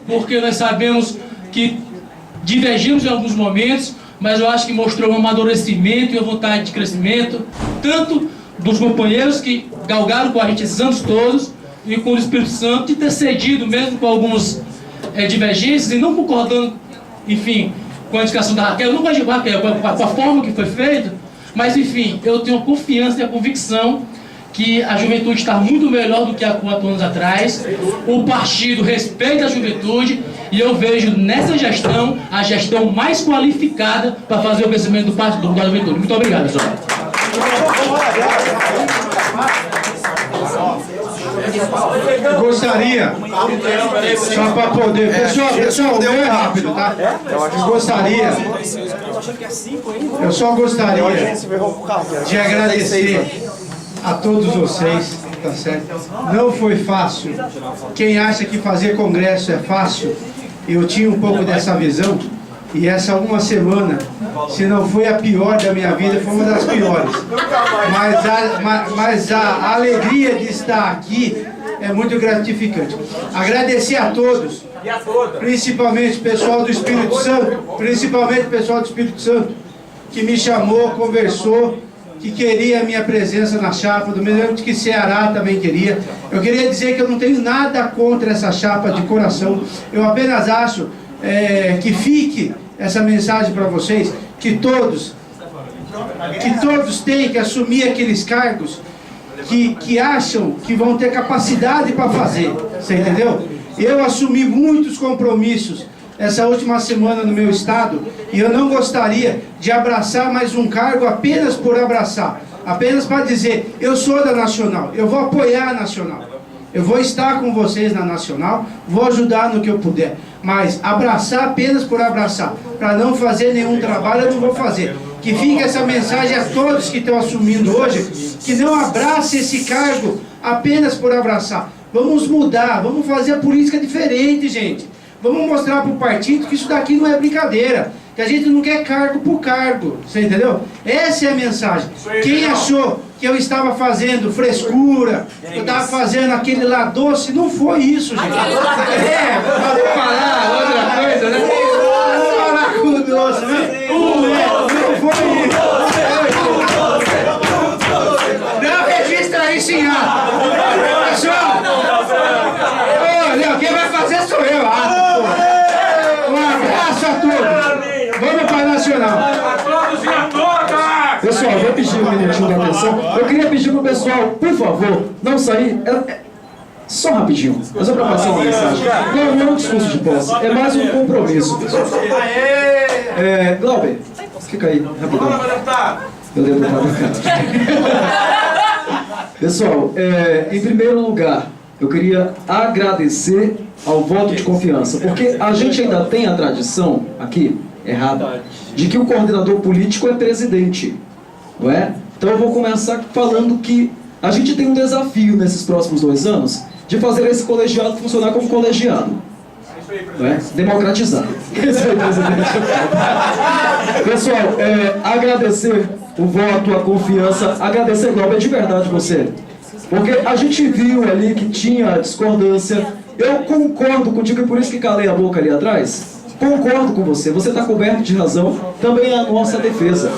porque nós sabemos que divergimos em alguns momentos, mas eu acho que mostrou um amadurecimento e uma vontade de crescimento, tanto dos companheiros que galgaram com a gente esses anos todos, e com o Espírito Santo, de ter cedido mesmo com alguns divergências e não concordando, enfim, com a indicação da Raquel, não com a Raquel, com a forma que foi feito, mas enfim, eu tenho confiança e a convicção que a juventude está muito melhor do que há 4 anos atrás, o partido respeita a juventude e eu vejo nessa gestão a gestão mais qualificada para fazer o crescimento do partido da juventude. Muito obrigado, pessoal. Eu gostaria, só para poder... Pessoal, bem rápido, tá? Eu só gostaria de agradecer a todos vocês, tá certo? Não foi fácil. Quem acha que fazer congresso é fácil, eu tinha um pouco dessa visão, e essa uma semana, se não foi a pior da minha vida, foi uma das piores. Mas a alegria de estar aqui é muito gratificante. Agradecer a todos, principalmente o pessoal do Espírito Santo, que me chamou, conversou, que queria a minha presença na chapa, do mesmo jeito que Ceará também queria. Eu queria dizer que eu não tenho nada contra essa chapa de coração, eu apenas acho que fique essa mensagem para vocês, que todos têm que assumir aqueles cargos que acham que vão ter capacidade para fazer, você entendeu? Eu assumi muitos compromissos essa última semana no meu estado e eu não gostaria de abraçar mais um cargo apenas por abraçar, apenas para dizer, eu sou da Nacional, eu vou apoiar a Nacional, eu vou estar com vocês na Nacional, vou ajudar no que eu puder, mas abraçar apenas por abraçar, para não fazer nenhum trabalho, eu não vou fazer. Que fique essa mensagem a todos que estão assumindo hoje, que não abrace esse cargo apenas por abraçar. Vamos mudar, vamos fazer a política diferente, gente. Vamos mostrar para o partido que isso daqui não é brincadeira, que a gente não quer cargo por cargo, você entendeu? Essa é a mensagem. Quem achou que eu estava fazendo frescura, eu estava fazendo aquele lá doce, não foi isso, gente. Vamos falar outra coisa, né? Vamos falar com o doce, né? Não foi isso. Não, registra isso em ato. Pessoal, olha, quem vai fazer sou eu, um abraço a todos. Vamos para a Nacional. Pessoal, vou pedir um minutinho de atenção. Eu queria pedir pro pessoal, por favor, não sair. Só rapidinho, mas é para passar uma mensagem. Não é um discurso de posse, é mais um compromisso, pessoal. Glauber, fica aí, rapidão. Meu deputado, cara. Pessoal, em primeiro lugar, eu queria agradecer ao voto de confiança, porque a gente ainda tem a tradição aqui, errada, de que o coordenador político é presidente, não é? Então eu vou começar falando que a gente tem um desafio nesses próximos 2 anos de fazer esse colegiado funcionar como colegiado, não é? Democratizado. Esse é o presidente. Pessoal, agradecer o voto, a confiança, agradecer, Glauber, de verdade você, porque a gente viu ali que tinha discordância. Eu concordo contigo e por isso que calei a boca ali atrás. Concordo com você, você está coberto de razão, também é a nossa defesa.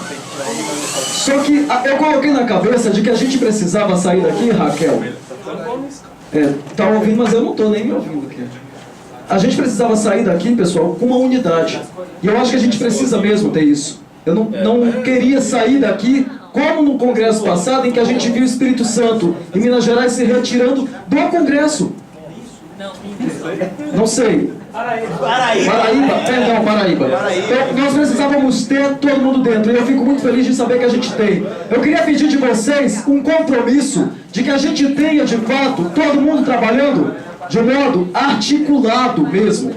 Só que eu coloquei na cabeça de que a gente precisava sair daqui, Raquel. Tá ouvindo, mas eu não estou nem me ouvindo aqui. A gente precisava sair daqui, pessoal, com uma unidade. E eu acho que a gente precisa mesmo ter isso. Eu não queria sair daqui como no Congresso passado, em que a gente viu o Espírito Santo em Minas Gerais se retirando do Congresso. Não sei. Paraíba. Então, nós precisávamos ter todo mundo dentro. E eu fico muito feliz de saber que a gente tem. Eu queria pedir de vocês um compromisso de que a gente tenha, de fato, todo mundo trabalhando de modo articulado mesmo,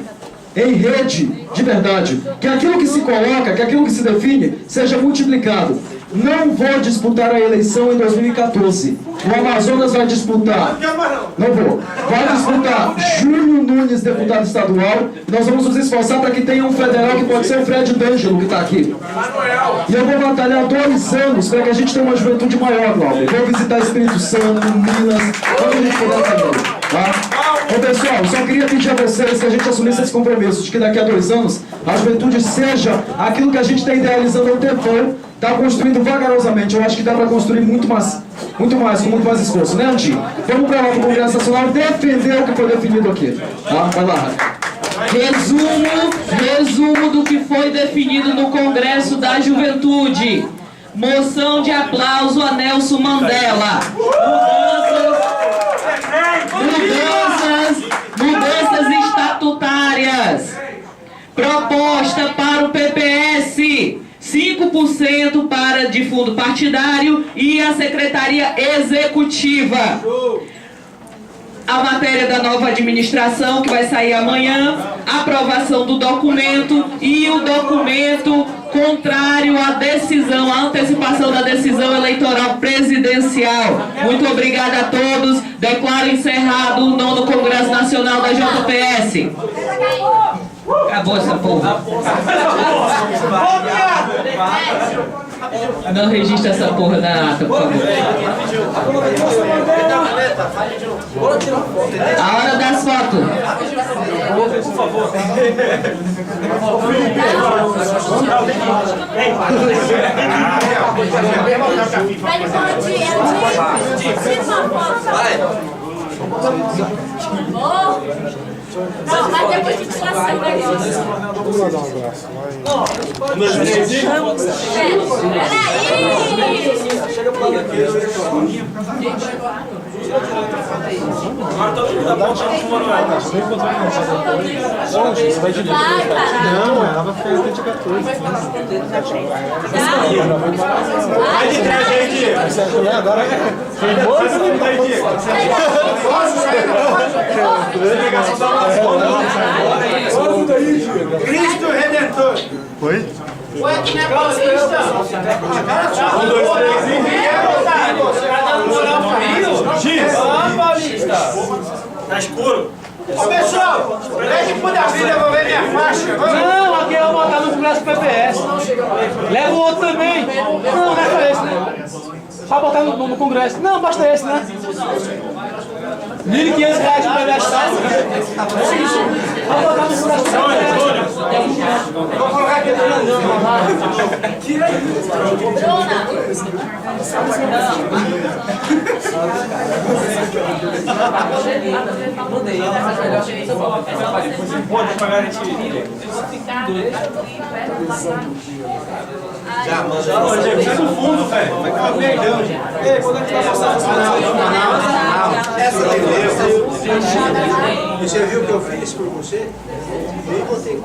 em rede, de verdade. Que aquilo que se coloca, que aquilo que se define, seja multiplicado. Não vou disputar a eleição em 2014. O Amazonas vai disputar. Não vou. Vai disputar Júlio Nunes, deputado estadual. Nós vamos nos esforçar para que tenha um federal que pode ser o Fred D'Angelo, que está aqui. E eu vou batalhar 2 anos para que a gente tenha uma juventude maior, Glauber. Vou visitar Espírito Santo, Minas, onde a gente puder também. Tá? Ô pessoal, só queria pedir a vocês que a gente assumisse esse compromisso de que daqui a 2 anos a juventude seja aquilo que a gente está idealizando há um tempão, está construindo vagarosamente. Eu acho que dá para construir muito mais, com muito mais esforço, né, Andy? Vamos para lá para o Congresso Nacional defender o que foi definido aqui. Tá? Vai lá. Resumo do que foi definido no Congresso da Juventude. Moção de aplauso a Nelson Mandela. Mudanças estatutárias. Proposta para o PPS. 5% de fundo partidário e a Secretaria Executiva. A matéria da nova administração, que vai sair amanhã, aprovação do documento e o documento contrário à decisão, à antecipação da decisão eleitoral presidencial. Muito obrigada a todos. Declaro encerrado o 9º Congresso Nacional da JPS. Acabou essa porra. Não registra essa porra na ata, por favor. A hora das fotos. Por favor. Não, mas depois de tirar essa negócio. Vamos lá dar um abraço. Agora todo mundo dá ponte no Manuel. Você vai de livro. Não, ela vai ficar até de 14. Vai de trás, gente. Agora foi embora. Cristo Redentor. Foi? Ué, tu não é paulista? 1, 2, 3 e... Giz! Paulista! Tá escuro. Ô pessoal, pede pro Davi devolver minha faixa. Não, aqui eu vou botar no Congresso PPS. Leva o outro também. Não, basta esse, né? Só botar no Congresso. Não, basta esse, né? R$ 1.500 para gastar. Vou botar no Congresso PPS. Vou colocar aqui no... Tira aí. Pode pagar a gente. Já, mano. Já no fundo, velho. Vai ficar perdendo. Ei, quando é que tá passando? Não. Essa beleza. Você viu o que eu fiz por você? Eu botei.